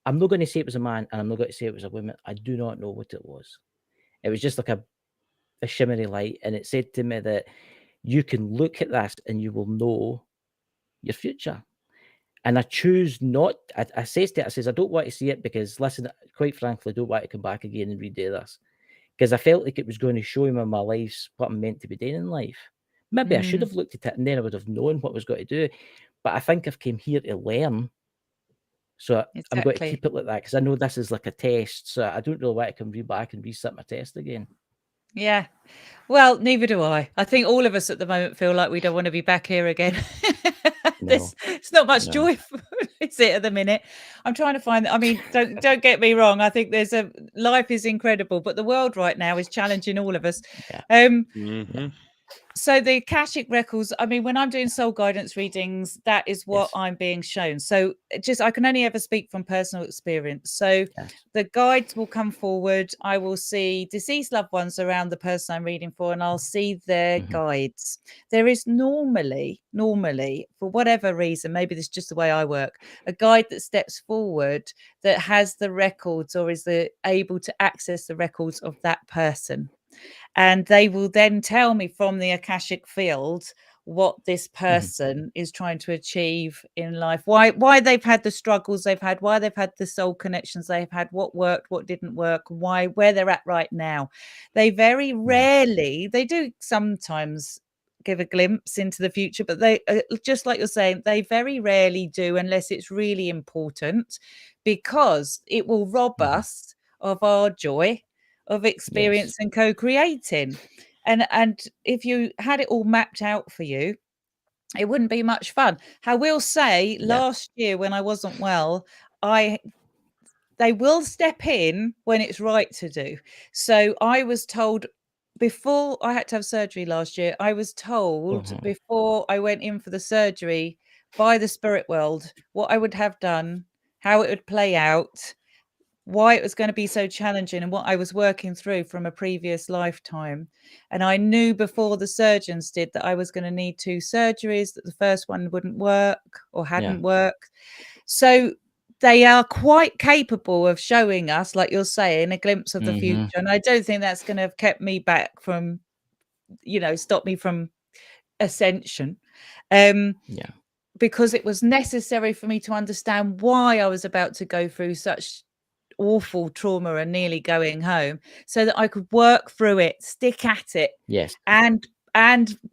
I'm not going to say it was a man, and I'm not going to say it was a woman. I do not know what it was. It was just like a shimmery light, and it said to me that you can look at this and you will know your future. And I choose not. I says to it, I says, I don't want to see it because, listen, quite frankly, I don't want to come back again and redo this, because I felt like it was going to show me my life's what I'm meant to be doing in life. Maybe I should have looked at it, and then I would have known what I was going to do. But I think I've came here to learn. So I'm going to Exactly. keep it like that, because I know this is like a test. So I don't really want to come back and reset my test again. Yeah. Well, neither do I. I think all of us at the moment feel like we don't want to be back here again. No, It's not much no. joy, is it, at the minute? I'm trying to find. I mean, don't get me wrong. I think life is incredible, but the world right now is challenging all of us. Yeah. So the Akashic records, I mean, when I'm doing soul guidance readings, that is what Yes. I'm being shown. So I can only ever speak from personal experience. So Yes. the guides will come forward. I will see deceased loved ones around the person I'm reading for, and I'll see their guides. There is normally, for whatever reason, maybe this is just the way I work, a guide that steps forward that has the records or is able to access the records of that person. And they will then tell me from the Akashic field what this person is trying to achieve in life, why they've had the struggles they've had, why they've had the soul connections they've had, what worked, what didn't work, where they're at right now. They very rarely, they do sometimes give a glimpse into the future, but they just like you're saying, they very rarely do unless it's really important, because it will rob us of our joy of experience and co-creating. And if you had it all mapped out for you, it wouldn't be much fun. I will say, last year when I wasn't well, they will step in when it's right to do. So I was told before I had to have surgery last year, I was told before I went in for the surgery by the spirit world what I would have done, how it would play out, why it was going to be so challenging, and what I was working through from a previous lifetime. And I knew before the surgeons did that I was going to need 2 surgeries, that the first one wouldn't work or hadn't worked. So they are quite capable of showing us, like you're saying, a glimpse of the future. And I don't think that's going to have kept me back from, stop me from ascension. Because it was necessary for me to understand why I was about to go through such awful trauma and nearly going home, so that I could work through it, stick at it, and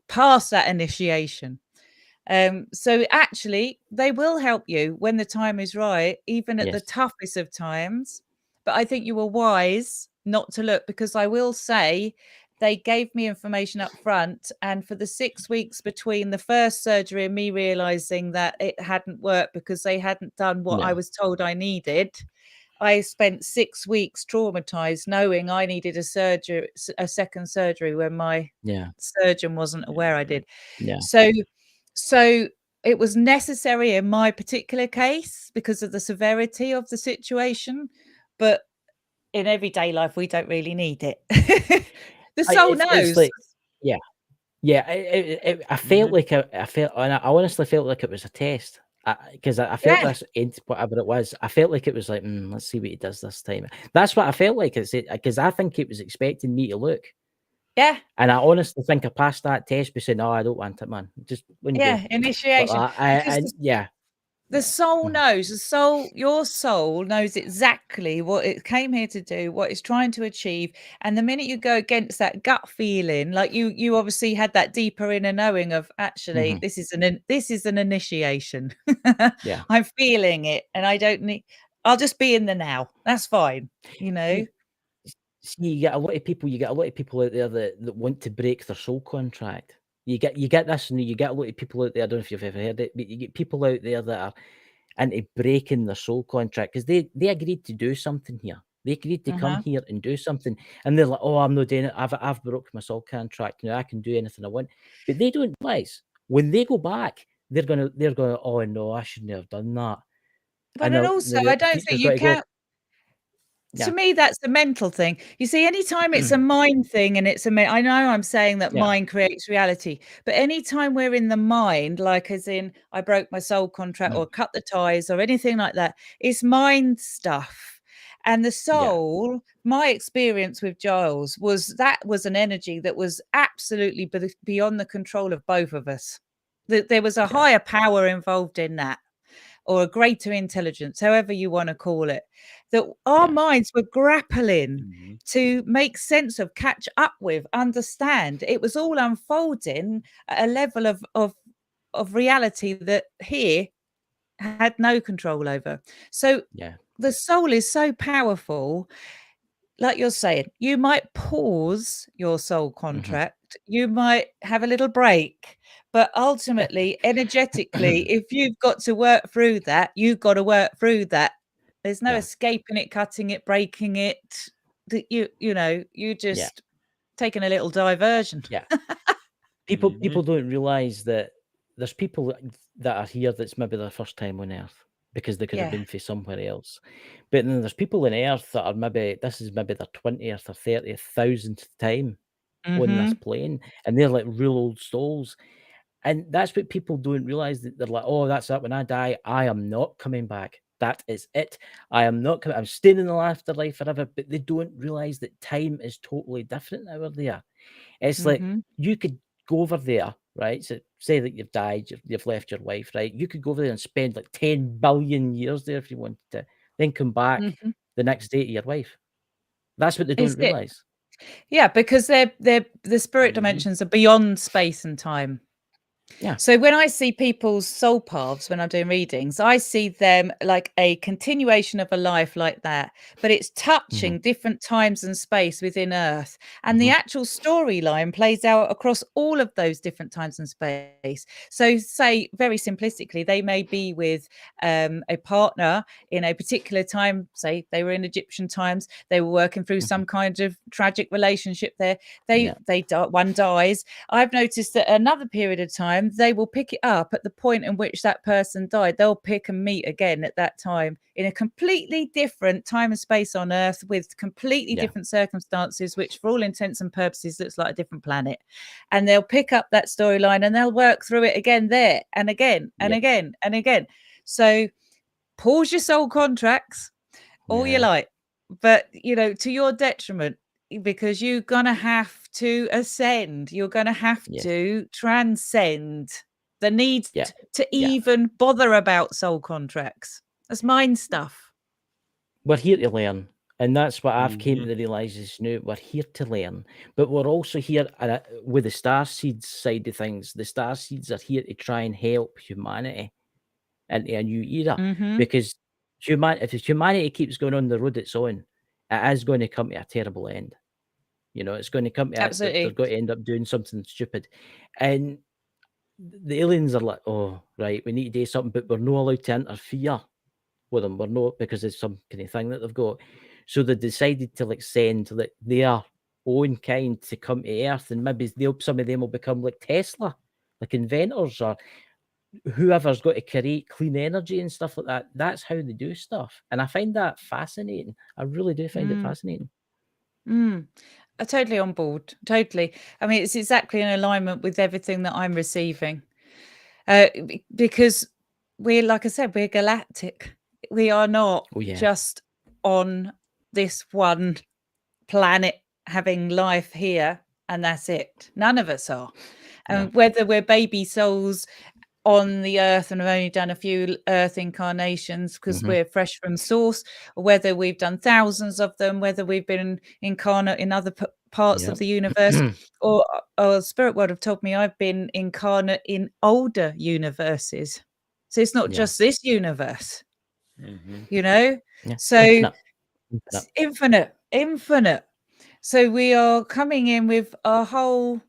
pass that initiation. So actually they will help you when the time is right, even at the toughest of times. But I think you were wise not to look, because I will say they gave me information up front, and for the 6 weeks between the first surgery and me realizing that it hadn't worked because they hadn't done what I was told I needed, I spent 6 weeks traumatized, knowing I needed a second surgery when my surgeon wasn't aware I did. So it was necessary in my particular case because of the severity of the situation, but in everyday life we don't really need it. The soul knows. I felt like I honestly felt like it was a test. Because I felt this, whatever it was, I felt like it was like, let's see what he does this time. That's what I felt like. Because I think it was expecting me to look. Yeah. And I honestly think I passed that test by saying, no, I don't want it, man. Just when you go. Initiation. The soul knows. Your soul knows exactly what it came here to do, what it's trying to achieve. And the minute you go against that gut feeling, like you obviously had that deeper inner knowing of, actually, this is an initiation. I'm feeling it, and I'll just be in the now. That's fine, See, you get a lot of people out there that want to break their soul contract. You get this, and you get a lot of people out there, I don't know if you've ever heard it, but you get people out there that are into breaking their soul contract because they agreed to do something here. They agreed to come here and do something, and they're like, "Oh, I'm not doing it. I've broke my soul contract. I can do anything I want." But they don't realize when they go back, they're gonna, "Oh no, I shouldn't have done that." But then also, I don't think you can. To me, that's the mental thing. You see, anytime it's a mind thing and it's I know I'm saying that mind creates reality, but anytime we're in the mind, like as in I broke my soul contract or cut the ties or anything like that, it's mind stuff. And the soul, my experience with Gyles was an energy that was absolutely beyond the control of both of us. There was a higher power involved in that, or a greater intelligence, however you want to call it, that our minds were grappling to make sense of, catch up with, understand. It was all unfolding at a level of reality that here had no control over. So the soul is so powerful. Like you're saying, you might pause your soul contract, you might have a little break, but ultimately, energetically, if you've got to work through that, you've got to work through that. There's no escaping it, cutting it, breaking it. That you just taking a little diversion. People don't realize that there's people that are here that's maybe their first time on Earth, because they could have been for somewhere else. But then there's people on Earth that are this is maybe their 20th or 30,000th time on this plane, and they're like real old souls. And that's what people don't realize, that they're like, oh, that's it. When I die, I am not coming back. That is it. I am not coming. I'm staying in the afterlife forever. But they don't realize that time is totally different over there. It's like you could go over there, right? So say that you've died, you've left your wife, right? You could go over there and spend like 10 billion years there if you wanted to, then come back the next day to your wife. That's what they don't realize. Yeah, because the spirit dimensions are beyond space and time. Yeah. So when I see people's soul paths, when I'm doing readings, I see them like a continuation of a life like that, but it's touching different times and space within Earth. And the actual storyline plays out across all of those different times and space. So say very simplistically, they may be with a partner in a particular time. Say they were in Egyptian times, they were working through some kind of tragic relationship there. One dies. I've noticed that another period of time, they will pick it up at the point in which that person died. They'll pick and meet again at that time in a completely different time and space on Earth with completely different circumstances, which for all intents and purposes looks like a different planet. And they'll pick up that storyline and they'll work through it again there and again and again and again. So pause your soul contracts all you like, but to your detriment, because you're going to have to ascend. You're going to have to transcend the need to even bother about soul contracts. That's mind stuff. We're here to learn. And that's what I've came to the realization now. We're here to learn. But we're also here with the star seeds side of things. The star seeds are here to try and help humanity into a new era. Because if humanity keeps going on the road it's on, it is going to come to a terrible end. It's going to come to Absolutely. they're going to end up doing something stupid. And the aliens are like, oh, right, we need to do something, but we're not allowed to interfere with them. We're not, because it's some kind of thing that they've got. So they decided to send their own kind to come to Earth, and maybe some of them will become like Tesla, like inventors, or whoever's got to create clean energy and stuff like that. That's how they do stuff. And I find that fascinating. I really do find it fascinating. I'm totally on board. Totally. I mean, it's exactly in alignment with everything that I'm receiving. Because we're, like I said, we're galactic. We are not just on this one planet having life here and that's it. None of us are. And whether we're baby souls on the Earth and have only done a few Earth incarnations because we're fresh from source, or whether we've done thousands of them, whether we've been incarnate in other parts of the universe, or Spirit World have told me I've been incarnate in older universes. So it's not just this universe, so infinite. So we are coming in with a whole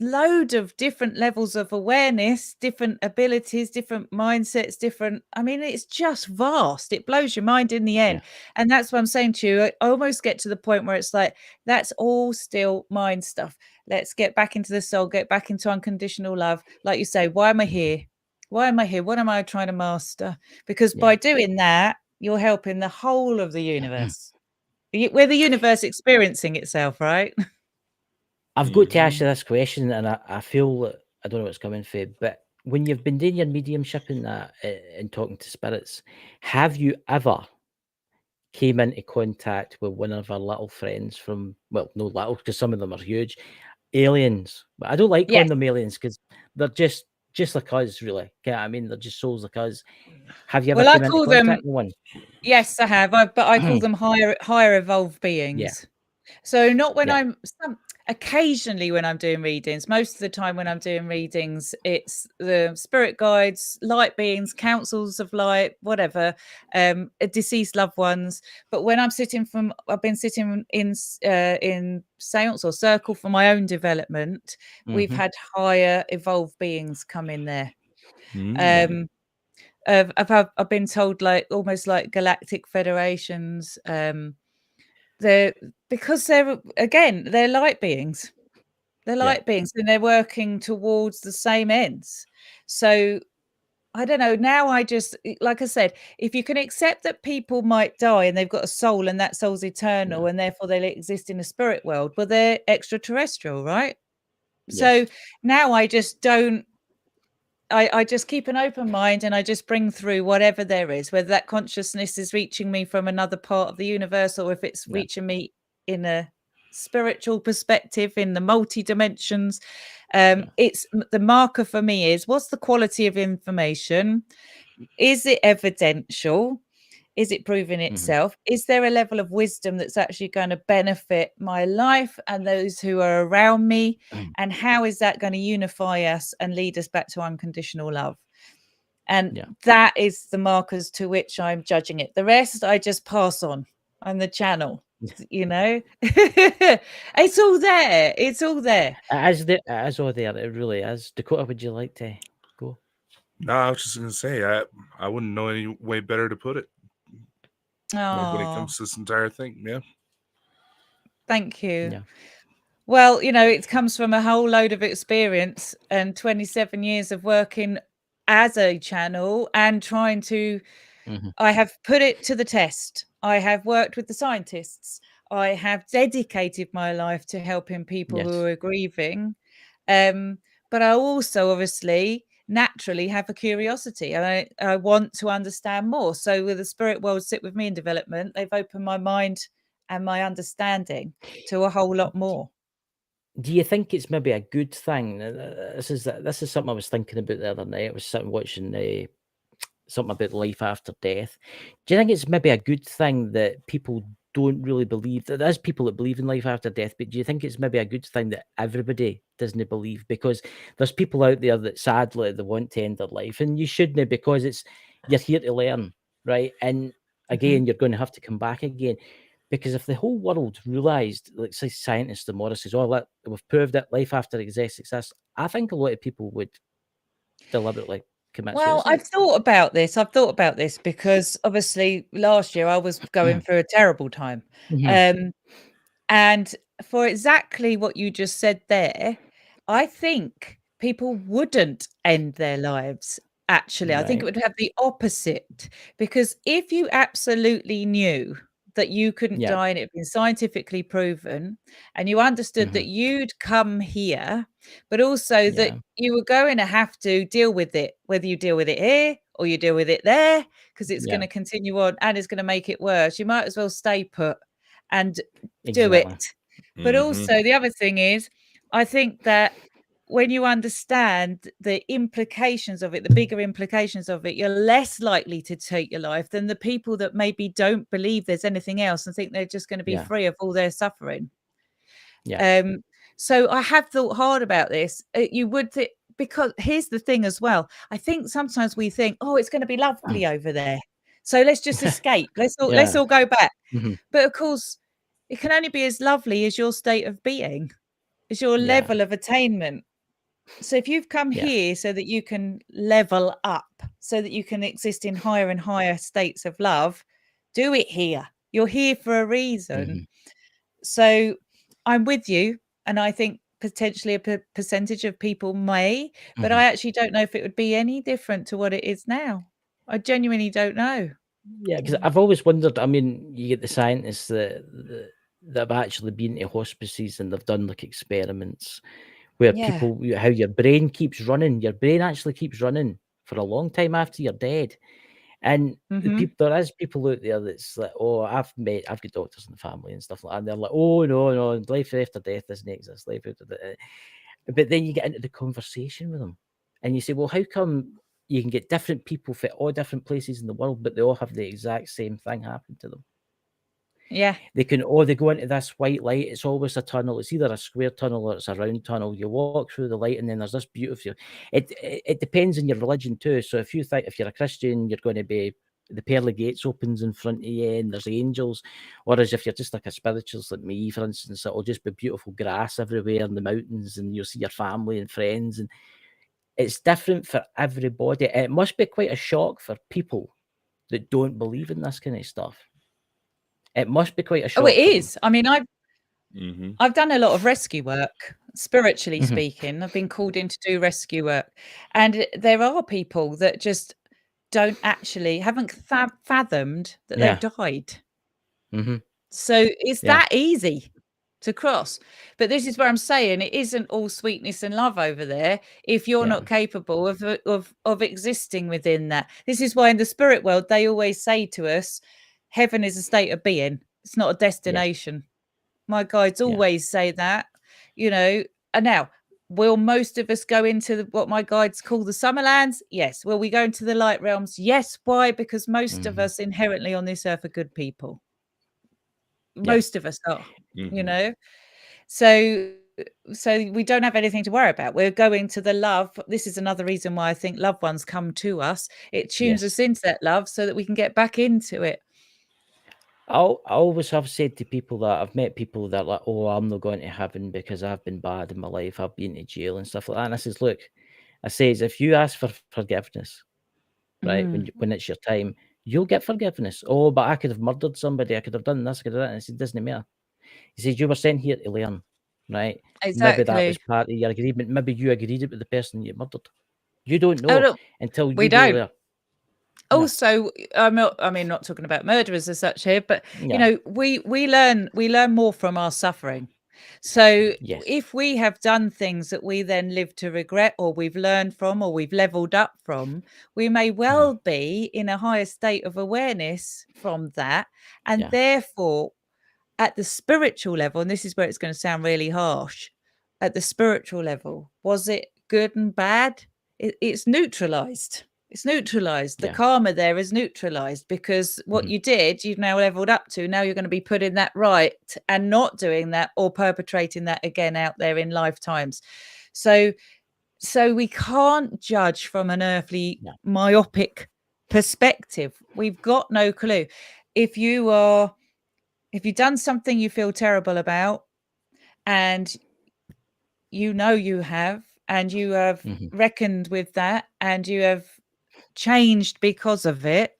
load of different levels of awareness, different abilities, different mindsets, it's just vast. It blows your mind in the end. And that's what I'm saying to you. I almost get to the point where it's like, that's all still mind stuff. Let's get back into the soul, get back into unconditional love. Like you say, why am I here? Why am I here? What am I trying to master? Because by doing that, you're helping the whole of the universe. We're the universe experiencing itself, right? I've got to ask you this question, and I feel that I don't know what's coming for, but when you've been doing your mediumship and that, and talking to spirits, have you ever came into contact with one of our little friends from, well, no little, because some of them are huge, aliens? But I don't like calling Yes. them aliens because they're just like us, really. I mean, they're just souls like us. Have you ever Well, I came into call them, contact with one? yes, I have, but I call them higher evolved beings. So not when Yeah. occasionally when I'm doing readings. Most of the time when I'm doing readings, it's the spirit guides, light beings, councils of light, whatever, deceased loved ones. But when I've been sitting in seance or circle for my own development, we've had higher evolved beings come in there. I've been told, like, almost like galactic federations. Because they're light beings. They're light beings, and they're working towards the same ends. So I don't know. Now I just, like I said, if you can accept that people might die and they've got a soul and that soul's eternal and therefore they exist in the spirit world, well, they're extraterrestrial, right? So now I just don't. I just keep an open mind and I just bring through whatever there is, whether that consciousness is reaching me from another part of the universe or if it's reaching me in a spiritual perspective in the multi dimensions. It's the marker for me is, what's the quality of information? Is it evidential? Is it proving itself? Is there a level of wisdom that's actually going to benefit my life and those who are around me? And how is that going to unify us and lead us back to unconditional love? And that is the markers to which I'm judging it. The rest, I just pass on. I'm the channel, you know. It's all there. It's all there. It is all there. It really is. Dakota, would you like to go? No, I was just gonna say I wouldn't know any way better to put it. Like when it comes to this entire thing, Thank you. Yeah. Well, you know, it comes from a whole load of experience and 27 years of working as a channel and trying to, I have put it to the test. I have worked with the scientists. I have dedicated my life to helping people who are grieving. But I also obviously naturally have a curiosity. I want to understand more. So with the spirit world sit with me in development, they've opened my mind and my understanding to a whole lot more. Do you think it's maybe a good thing? This is something I was thinking about the other night. I was sitting watching something about life after death. Do you think it's maybe a good thing that people don't really believe that there's people that believe in life after death? But do you think it's maybe a good thing that everybody doesn't believe? Because there's people out there that sadly they want to end their life, and you shouldn't, because you're here to learn, right? And again, you're going to have to come back again. Because if the whole world realised, like say scientists tomorrow says, "Oh, we've proved that life after exists," I think a lot of people would deliberately commit Well, suicide. I've thought about this because obviously last year I was going through a terrible time. And for exactly what you just said there, I think people wouldn't end their lives. Actually, I think it Right. would have the opposite, because if you absolutely knew that you couldn't Yeah. die and it had been scientifically proven, and you understood that you'd come here, but also that you were going to have to deal with it, whether you deal with it here or you deal with it there, because it's going to continue on and it's going to make it worse, you might as well stay put and do it. But also the other thing is, I think that when you understand the implications of it, the bigger implications of it, you're less likely to take your life than the people that maybe don't believe there's anything else and think they're just going to be free of all their suffering. So I have thought hard about this. You would think, because here's the thing as well. I think sometimes we think, oh, it's going to be lovely over there, so let's just escape. Let's all go back. But of course, it can only be as lovely as your state of being, as your level of attainment. So if you've come here so that you can level up, so that you can exist in higher and higher states of love, do it here. You're here for a reason. So I'm with you. And I think potentially a percentage of people may, but I actually don't know if it would be any different to what it is now. I genuinely don't know. Yeah, because I've always wondered. I mean, you get the scientists that have actually been to hospices and they've done like experiments where Yeah. people, how your brain keeps running. Your brain actually keeps running for a long time after you're dead. And the Mhm. people, there is people out there that's like, oh, I've got doctors in the family and stuff like that. And they're like, oh, no, life after death doesn't exist. Life after death. But then you get into the conversation with them and you say, well, how come you can get different people from all different places in the world, but they all have the exact same thing happen to them? Yeah. They go into this white light. It's always a tunnel. It's either a square tunnel or it's a round tunnel. You walk through the light, and then there's this beautiful. It depends on your religion too. So if you're a Christian, you're going to be the pearly gates opens in front of you, and there's angels. Whereas if you're just like a spiritualist like me, for instance, it'll just be beautiful grass everywhere in the mountains, and you'll see your family and friends, and it's different for everybody. It must be quite a shock for people that don't believe in this kind of stuff. It must be quite a shock. Oh, it for them. is. I mean, I've done a lot of rescue work, spiritually Mhm. speaking. I've been called in to do rescue work, and there are people that just haven't fathomed that Yeah. they've died. Mhm. So it's Yeah. that easy to cross. But this is where I'm saying it isn't all sweetness and love over there if you're Yeah. not capable of existing within that. This is why in the spirit world they always say to us, heaven is a state of being. It's not a destination. My guides always say that, and now, will most of us go into what my guides call the summer lands? Yes. Will we go into the light realms? Yes. Why? Because most of Mhm. us inherently on this earth are good people. Yeah. Most of us are, So we don't have anything to worry about. We're going to the love. This is another reason why I think loved ones come to us. It tunes Yes. us into that love so that we can get back into it. I always have said to people that I've met people that are like, oh, I'm not going to heaven because I've been bad in my life. I've been to jail and stuff like that. And I says, look, if you ask for forgiveness, right, when it's your time, you'll get forgiveness. Oh, but I could have murdered somebody. I could have done this. I could have done that. And I said, it doesn't matter. He says, you were sent here to learn, right? Maybe that was Exactly. part of your agreement. Maybe you agreed it with the person you murdered. You don't Oh, know no, until we you go don't. there. Also, I'm not talking about murderers as such here, but Yeah. we learn more from our suffering. So Yes. if we have done things that we then live to regret, or we've learned from, or we've leveled up from, we may well be in a higher state of awareness from that, and Yeah. therefore at the spiritual level, and this is where it's going to sound really harsh, at the spiritual level, was it good and bad? It's neutralized. It's neutralized. The Yeah. karma there is neutralized because what Mhm. you did, you've now leveled up to. Now you're going to be putting that right and not doing that or perpetrating that again out there in lifetimes. So we can't judge from an earthly Yeah. myopic perspective. We've got no clue. If you've done something you feel terrible about, and you have, and you have Mhm. reckoned with that, and you have changed because of it,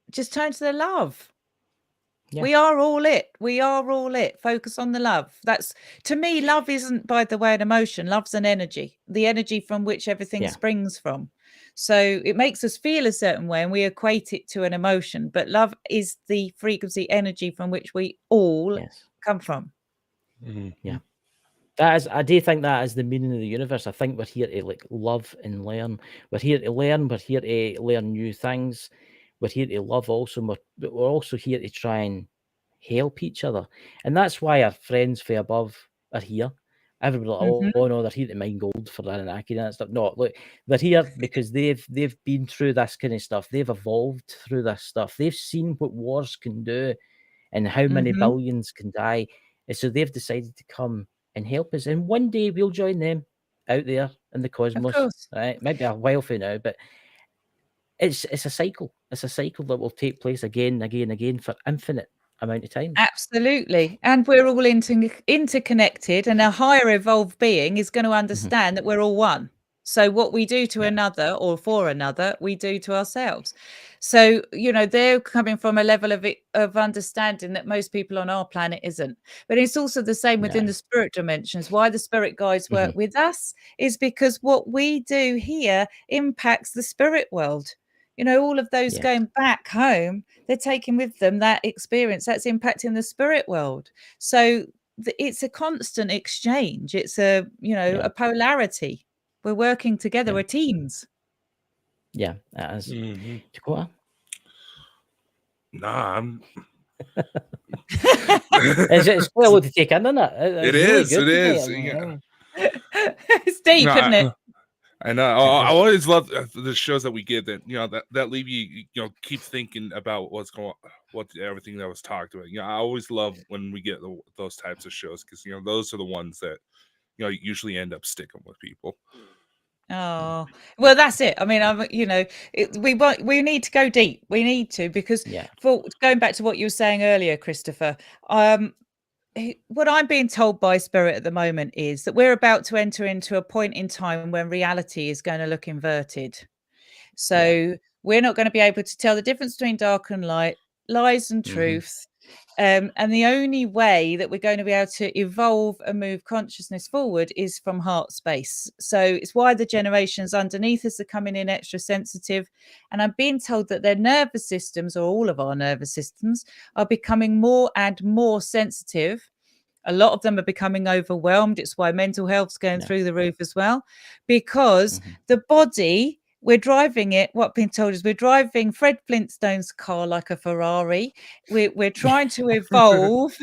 just turn to the love. Yeah. We are all it. We are all it. Focus on the love. That's, to me, love isn't, by the way, an emotion. Love's an energy, the energy from which everything Yeah. springs from. So it makes us feel a certain way and we equate it to an emotion. But love is the frequency energy from which we all Yes. come from. Yeah. I do think that is the meaning of the universe. I think we're here to like love and learn. We're here to learn. We're here to learn new things. We're here to love also. But we're also here to try and help each other. And that's why our friends from above are here. Everybody like, oh no, they're here to mine gold for that and that stuff. No, look, they're here because they've been through this kind of stuff. They've evolved through this stuff. They've seen what wars can do and how many billions can die. And so they've decided to come and help us. And one day we'll join them out there in the Of cosmos. course. Right? Maybe a while from now, but it's a cycle. It's a cycle that will take place again and again and again for infinite amount of time. Absolutely. And we're all interconnected, and a higher evolved being is going to understand that we're all one. So what we do to another or for another, we do to ourselves. So, they're coming from a level of understanding that most people on our planet isn't. But it's also the same within the spirit dimensions. Why the spirit guides work with us is because what we do here impacts the spirit world. You know, all of those Yes. going back home, they're taking with them that experience that's impacting the spirit world. So it's a constant exchange. It's a, you know, Yeah. a polarity. We're working together. Yeah. We're teams. Yeah, it is. Dakota? Nah, I'm. It's quite a lot to take in, isn't it? It It's really is. good It today. is. I'm like, Yeah. oh. It's deep, No, isn't it? I know. I always love the shows that we get that, you know, that leave you, you know, keep thinking about what everything that was talked about. You know, I always love when we get those types of shows, because, you know, those are the ones that, you know, usually end up sticking with people. Oh, well, that's it. I mean, you know, we need to go deep. We need to, because Yeah. for going back to what you were saying earlier, Christopher, what I'm being told by Spirit at the moment is that we're about to enter into a point in time when reality is going to look inverted. So we're not going to be able to tell the difference between dark and light, lies and truth. And the only way that we're going to be able to evolve and move consciousness forward is from heart space. So it's why the generations underneath us are coming in extra sensitive. And I'm being told that their nervous systems, or all of our nervous systems, are becoming more and more sensitive. A lot of them are becoming overwhelmed. It's why mental health's going through the roof as well, because the body, we're driving it. What being told is we're driving Fred Flintstone's car like a Ferrari. We're trying to evolve.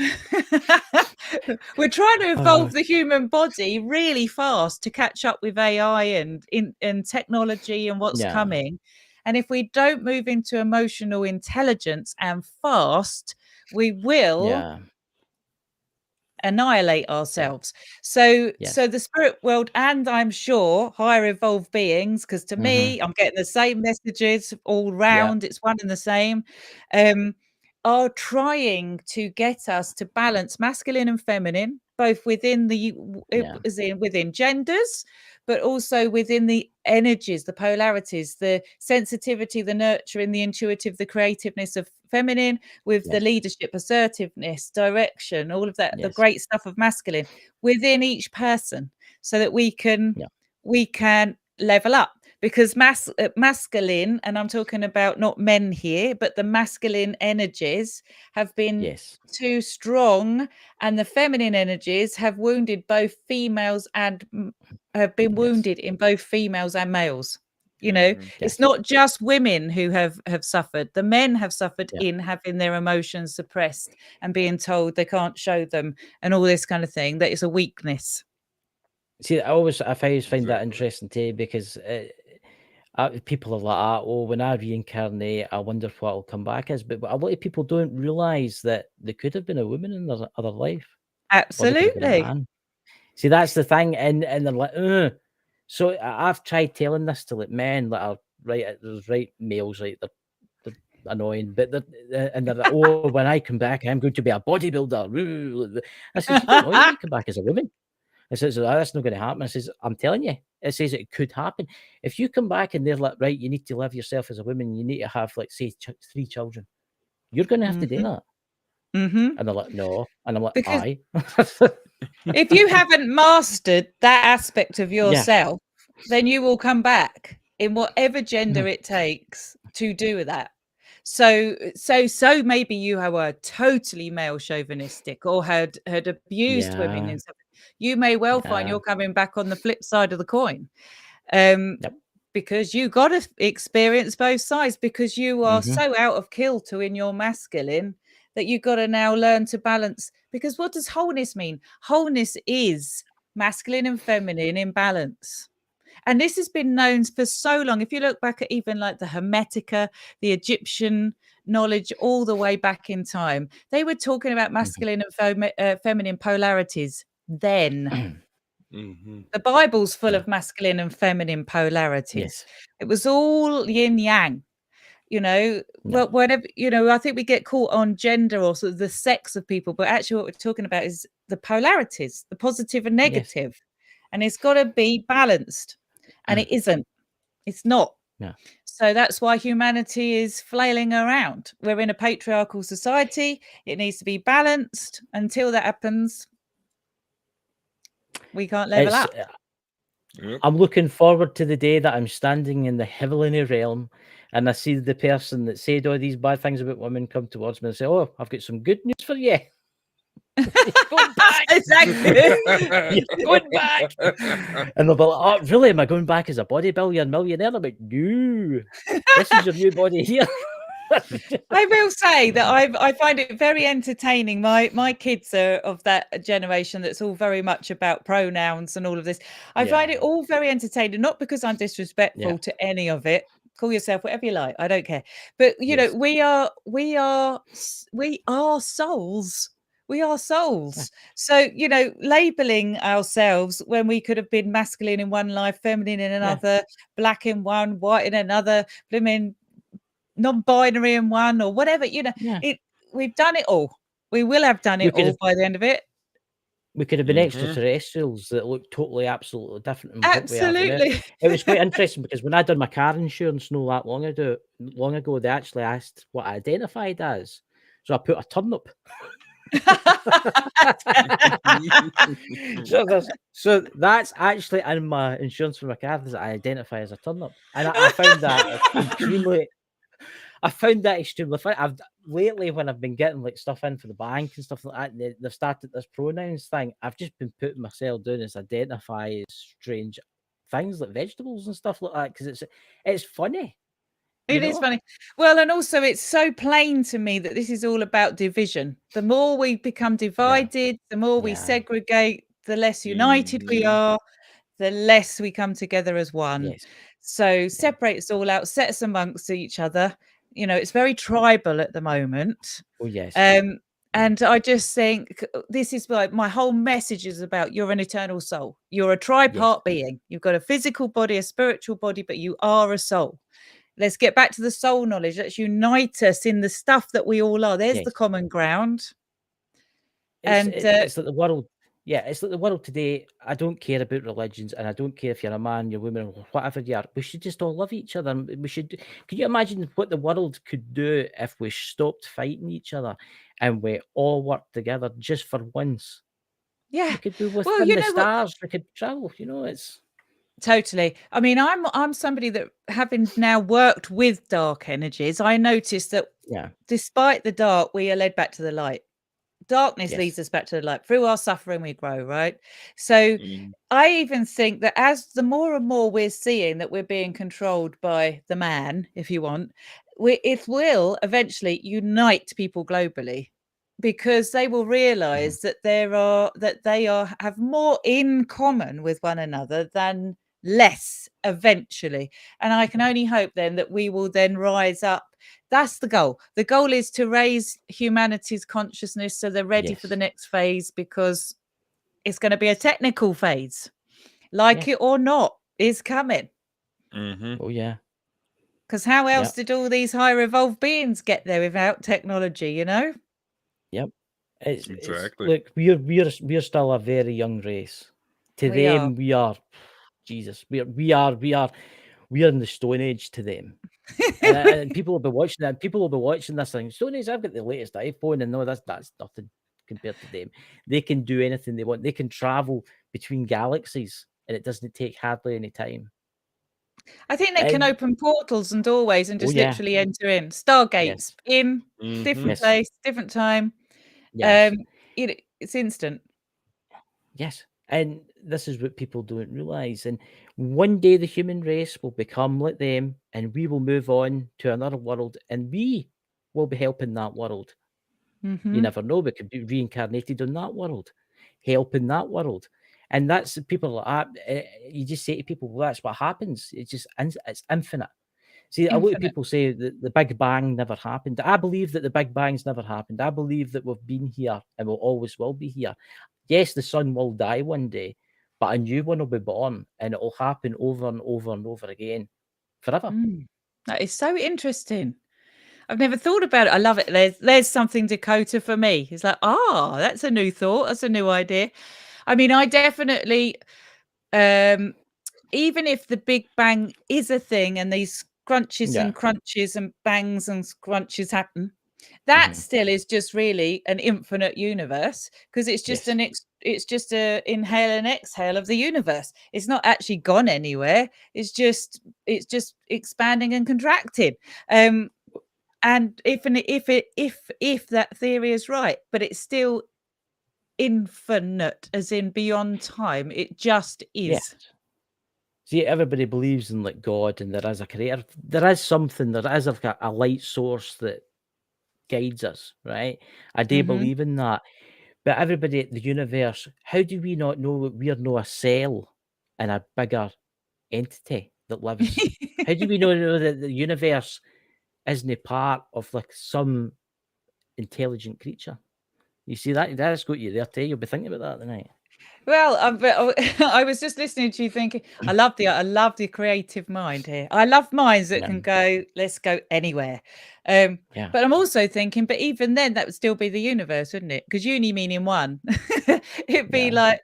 We're trying to evolve the human body really fast to catch up with AI and technology and what's coming. And if we don't move into emotional intelligence and fast, we will annihilate ourselves. So the spirit world, and I'm sure higher evolved beings, because to me, I'm getting the same messages all round, it's one and the same, are trying to get us to balance masculine and feminine, both within within genders, but also within the energies, the polarities, the sensitivity, the nurturing, the intuitive, the creativeness of feminine, with the leadership, assertiveness, direction, all of that, the great stuff of masculine within each person, so that we can level up. Because masculine, and I'm talking about not men here, but the masculine energies have been too strong, and the feminine energies have wounded both females and have been wounded in both females and males. You know, it's not just women who have suffered. The men have suffered in having their emotions suppressed and being told they can't show them and all this kind of thing. That is a weakness. See, I always find that interesting too, because people are like, oh, when I reincarnate, I wonder what will come back as. But a lot of people don't realize that they could have been a woman in their other life. Absolutely. See, that's the thing, and they're like, ugh. So I've tried telling this to like men that are right males, right? They're annoying, but they're like, oh, when I come back, I'm going to be a bodybuilder. I says, you don't know, you might come back as a woman. I says, that's not going to happen. I says, I'm telling you, it says it could happen. If you come back and they're like, right, you need to live yourself as a woman, you need to have, like, say, 3 children. You're going to have to do that. And they're like, no. And I'm like, because aye. if you haven't mastered that aspect of yourself, then you will come back in whatever gender it takes to do that. So maybe you were totally male chauvinistic or had abused women in something. You may well find you're coming back on the flip side of the coin. Because you got to experience both sides, because you are so out of kilter in your masculine that you've got to now learn to balance. Because what does wholeness mean? Wholeness is masculine and feminine in balance. And this has been known for so long. If you look back at even like the Hermetica, the Egyptian knowledge, all the way back in time, they were talking about masculine and feminine polarities then. The Bible's full of masculine and feminine polarities. It was all yin yang. You know, well, whenever, you know, I think we get caught on gender or sort of the sex of people, but actually what we're talking about is the polarities, the positive and negative. And it's got to be balanced. And it isn't. It's not. So that's why humanity is flailing around. We're in a patriarchal society. It needs to be balanced. Until that happens, we can't level up. Yep. I'm looking forward to the day that I'm standing in the heavenly realm and I see the person that said all these bad things about women come towards me and say, "Oh, I've got some good news for you. You're going back. Exactly. You're going back." And they'll be like, "Oh, really? Am I going back as a bodybuilder millionaire?" I'm like, "No, this is your new body here." I will say that I find it very entertaining. My kids are of that generation that's all very much about pronouns and all of this. I find it all very entertaining, not because I'm disrespectful to any of it. Call yourself whatever you like. I don't care. But you know, we are souls. We are souls. So, you know, labeling ourselves when we could have been masculine in one life, feminine in another, black in one, white in another, blooming non-binary in one, or whatever, you know, we've done it all. We will have done it all by the end of it. We could have been extraterrestrials that look totally, absolutely different from what we are now. Absolutely. It was quite interesting because when I done my car insurance not that long ago, they actually asked what I identified as. So I put a turnip. So that's actually in my insurance for my car that I identify as a turnip. And I found that extremely funny. I've lately, when I've been getting like stuff in for the bank and stuff like that, they've started this pronouns thing. I've just been putting myself down as identify as strange things like vegetables and stuff like that because it's funny. It is funny. Well, and also it's so plain to me that this is all about division. The more we become divided, the more we segregate, the less united we are, the less we come together as one. So separate us all out, set us amongst each other. You know, it's very tribal at the moment. Oh, yes. And I just think this is like my whole message is about you're an eternal soul. You're a tripart being. You've got a physical body, a spiritual body, but you are a soul. Let's get back to the soul knowledge. Let's unite us in the stuff that we all are. There's the common ground. It's like the world. Yeah, it's like the world today. I don't care about religions, and I don't care if you're a man, you're a woman, or whatever you are. We should just all love each other. We should. Can you imagine what the world could do if we stopped fighting each other and we all worked together just for once? Yeah, we could be within the stars. We could travel. You know, it's. Totally. I mean, I'm somebody that, having now worked with dark energies, I noticed that despite the dark, we are led back to the light. Darkness leads us back to the light. Through our suffering, we grow, right? So I even think that as the more and more we're seeing that we're being controlled by the man, if you want, it will eventually unite people globally, because they will realize that they have more in common with one another than less eventually. And I can only hope then that we will then rise up. That's the goal. The goal is to raise humanity's consciousness so they're ready for the next phase, because it's going to be a technical phase, like it or not, is coming. Oh yeah. Because how else did all these higher evolved beings get there without technology, you know? Yep. Exactly. Look, we're still a very young race. To them, we are Jesus. We are in the Stone Age to them. and people will be watching that. People will be watching this thing. Stone Age, I've got the latest iPhone, and no, that's nothing compared to them. They can do anything they want. They can travel between galaxies, and it doesn't take hardly any time. I think they can open portals and doorways and just literally enter in. Stargates in different place, different time. It's instant. Yes. And this is what people don't realize. And one day the human race will become like them, and we will move on to another world, and we will be helping that world. You never know. We could be reincarnated in that world, helping that world. And that's people like that. You just say to people, well, that's what happens. It's just, it's infinite. See, a lot of people say that the Big Bang never happened. I believe that the Big Bang's never happened. I believe that we've been here and we'll always will be here. Yes, the sun will die one day, but a new one will be born, and it will happen over and over and over again, forever. That is so interesting. I've never thought about it. I love it. There's something Dakota for me. It's like, that's a new thought. That's a new idea. I mean, I definitely, even if the Big Bang is a thing and these crunches and crunches and bangs and scrunches happen, that still is just really an infinite universe, because it's just a inhale and exhale of the universe. It's not actually gone anywhere. It's just expanding and contracting. And if that theory is right, but it's still infinite, as in beyond time. It just Yeah. is. See, everybody believes in like God and there is a creator. There is something, there is like a light source that guides us, right? I do Mhm. believe in that. But everybody at the universe, how do we not know that we're not a cell in a bigger entity that lives? How do we know that the universe isn't part of like some intelligent creature? You see that's got you there too. You'll be thinking about that tonight. Well, I was just listening to you thinking, I love the creative mind here. I love minds that Yeah. can go, let's go anywhere. Yeah. But I'm also thinking, but even then, that would still be the universe, wouldn't it? Because uni meaning one. It'd be Yeah. like,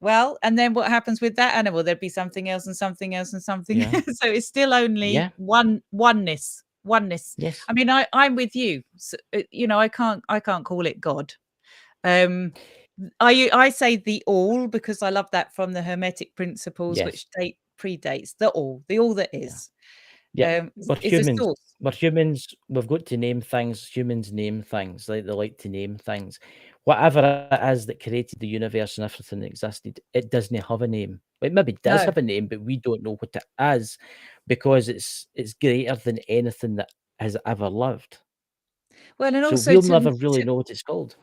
well, and then what happens with that animal? There'd be something else and something else and something Yeah. else. So it's still only Yeah. oneness. Yes. I mean, I'm with you. So, I can't call it God. I say the all because I love that from the Hermetic principles, Yes. which predates the all that is. Yeah. We're It's a humans. source. We're humans. We've got to name things. Humans name things. They like to name things. Whatever it is that created the universe and everything that existed, it doesn't have a name. It maybe does No. have a name, but we don't know what it is because it's greater than anything that has ever lived. Well, and So also we'll never really know what it's called.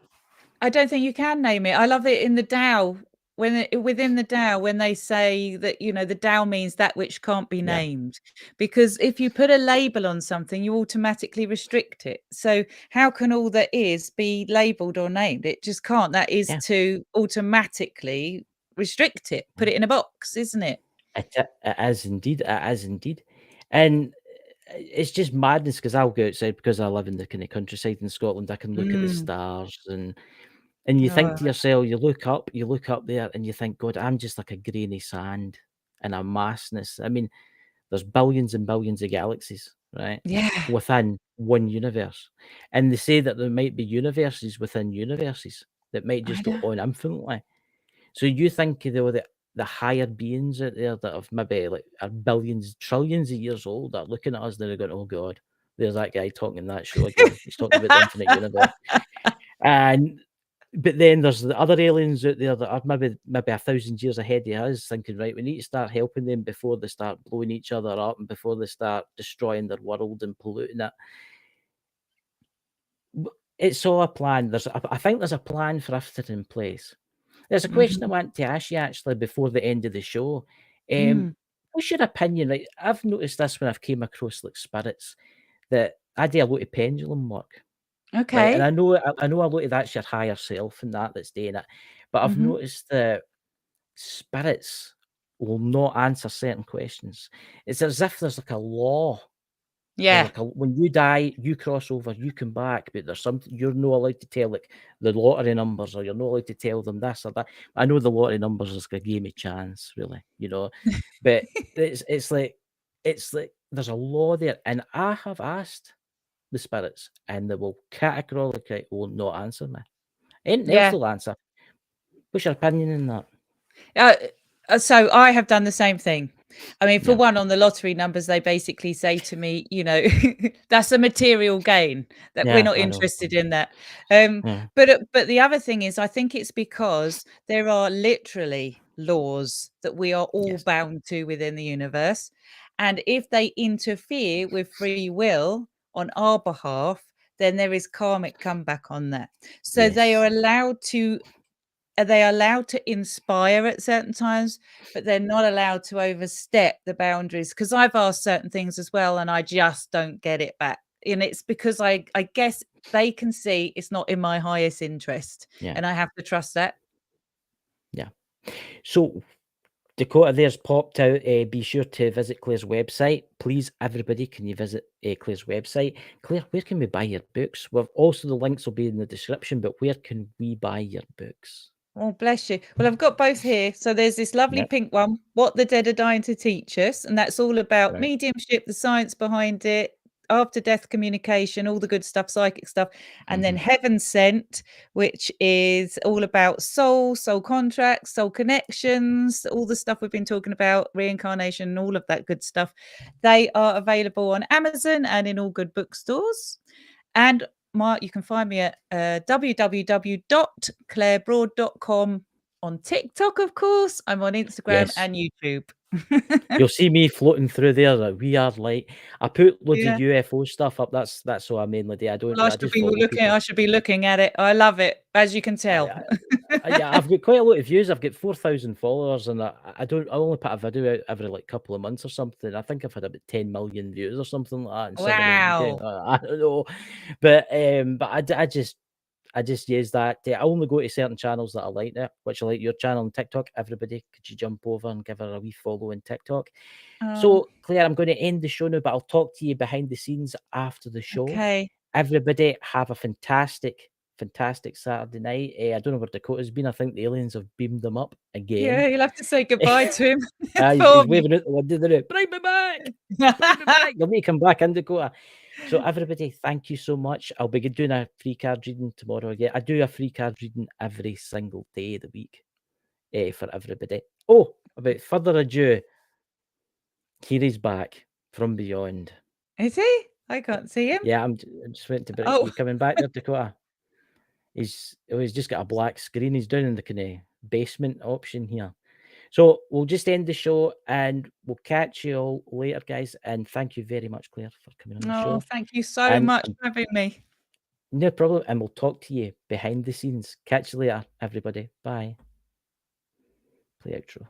I don't think you can name it. I love it in the Tao within the Tao when they say that the Tao means that which can't be Yeah. named, because if you put a label on something, you automatically restrict it. So how can all that is be labeled or named? It just can't. That is Yeah. to automatically restrict it, put it in a box, isn't it? It is indeed. It is indeed. And it's just madness because I'll go outside because I live in the kind of countryside in Scotland. I can look at the stars and you think to yourself, you look up there and you think, God, I'm just like a grain of sand and a massness. I mean, there's billions and billions of galaxies, right? Yeah. Within one universe. And they say that there might be universes within universes that might just go on infinitely. So you think the higher beings out there that have maybe like are billions, trillions of years old that are looking at us and they're going, oh God, there's that guy talking in that show again. He's talking about the infinite universe. But then there's the other aliens out there that are maybe 1,000 years ahead of us, thinking, right, we need to start helping them before they start blowing each other up and before they start destroying their world and polluting it. It's all a plan. I think there's a plan for everything in place. There's a question I want to ask you actually before the end of the show. What's your opinion? Right, I've noticed this when I've came across like spirits that I do a lot of pendulum work. Right, and Okay. I know a lot of that's your higher self and that's doing it, but I've noticed that spirits will not answer certain questions. It's as if there's like a law. There's Yeah. like when you die, you cross over, you come back, but there's something you're not allowed to tell, like the lottery numbers, or you're not allowed to tell them this or that. I know the lottery numbers is like a game of chance, really, but it's like there's a law there, and I have asked the spirits, and they will categorically will not answer me. Anything else Yeah. they'll answer. What's your opinion in that? So I have done the same thing. I mean, for Yeah. one, on the lottery numbers, they basically say to me, that's a material gain, that we're Yeah, not I know. interested in that. Yeah. But the other thing is, I think it's because there are literally laws that we are all Yes. bound to within the universe. And if they interfere with free will on our behalf, then there is karmic comeback on that. So they are Yes. allowed to inspire at certain times, but they're not allowed to overstep the boundaries, because I've asked certain things as well and I just don't get it back. And it's because I guess they can see it's not in my highest interest, Yeah. and I have to trust that. Yeah. So Dakota there's popped out. Be sure to visit Claire's website. Please, everybody, can you visit Claire's website? Claire, where can we buy your books? Well, also the links will be in the description, but where can we buy your books? Oh, bless you. Well, I've got both here. So there's this lovely Yep. pink one, What the Dead Are Dying to Teach Us. And that's all about Right. mediumship, the science behind it, after death communication, all the good stuff, psychic stuff, and then Mhm. Heaven Sent, which is all about soul contracts, soul connections, all the stuff we've been talking about, reincarnation, and all of that good stuff. They are available on Amazon and in all good bookstores. And you can find me at www.clairebroad.com, on TikTok, of course. I'm on Instagram Yes. and YouTube. You'll see me floating through there. Like, we are like, I put loads Yeah. of UFO stuff up. That's what I mainly do. I don't. Well, I just follow people. I should be looking at it. I love it, as you can tell. Yeah, I've got quite a lot of views. I've got 4,000 followers, and I only put a video out every like couple of months or something. I think I've had about 10 million views or something like that. Wow. I don't know, but I just use that. I only go to certain channels that I like there, which I like your channel on TikTok. Everybody, could you jump over and give her a wee follow on TikTok? Oh, So, Claire, I'm going to end the show now, but I'll talk to you behind the scenes after the show. okay. Everybody, have a fantastic Saturday night. I don't know where Dakota's been. I think the aliens have beamed them up again. Yeah, you'll have to say goodbye to him. He's for me. waving out the window there. Bring me back! Bring me back! You'll need to come back in, Dakota. So everybody, thank you so much. I'll be doing a free card reading tomorrow again. I do a free card reading every single day of the week for everybody. Oh, without further ado, here he's back from beyond. Is he? I can't see him. Yeah, I'm just waiting to bring you coming back there, Dakota. He's just got a black screen. He's down in the kind of basement option here. So we'll just end the show and we'll catch you all later, guys. And thank you very much, Claire, for coming on the show. Oh, thank you so much for having me. No problem. And we'll talk to you behind the scenes. Catch you later, everybody. Bye. Play outro.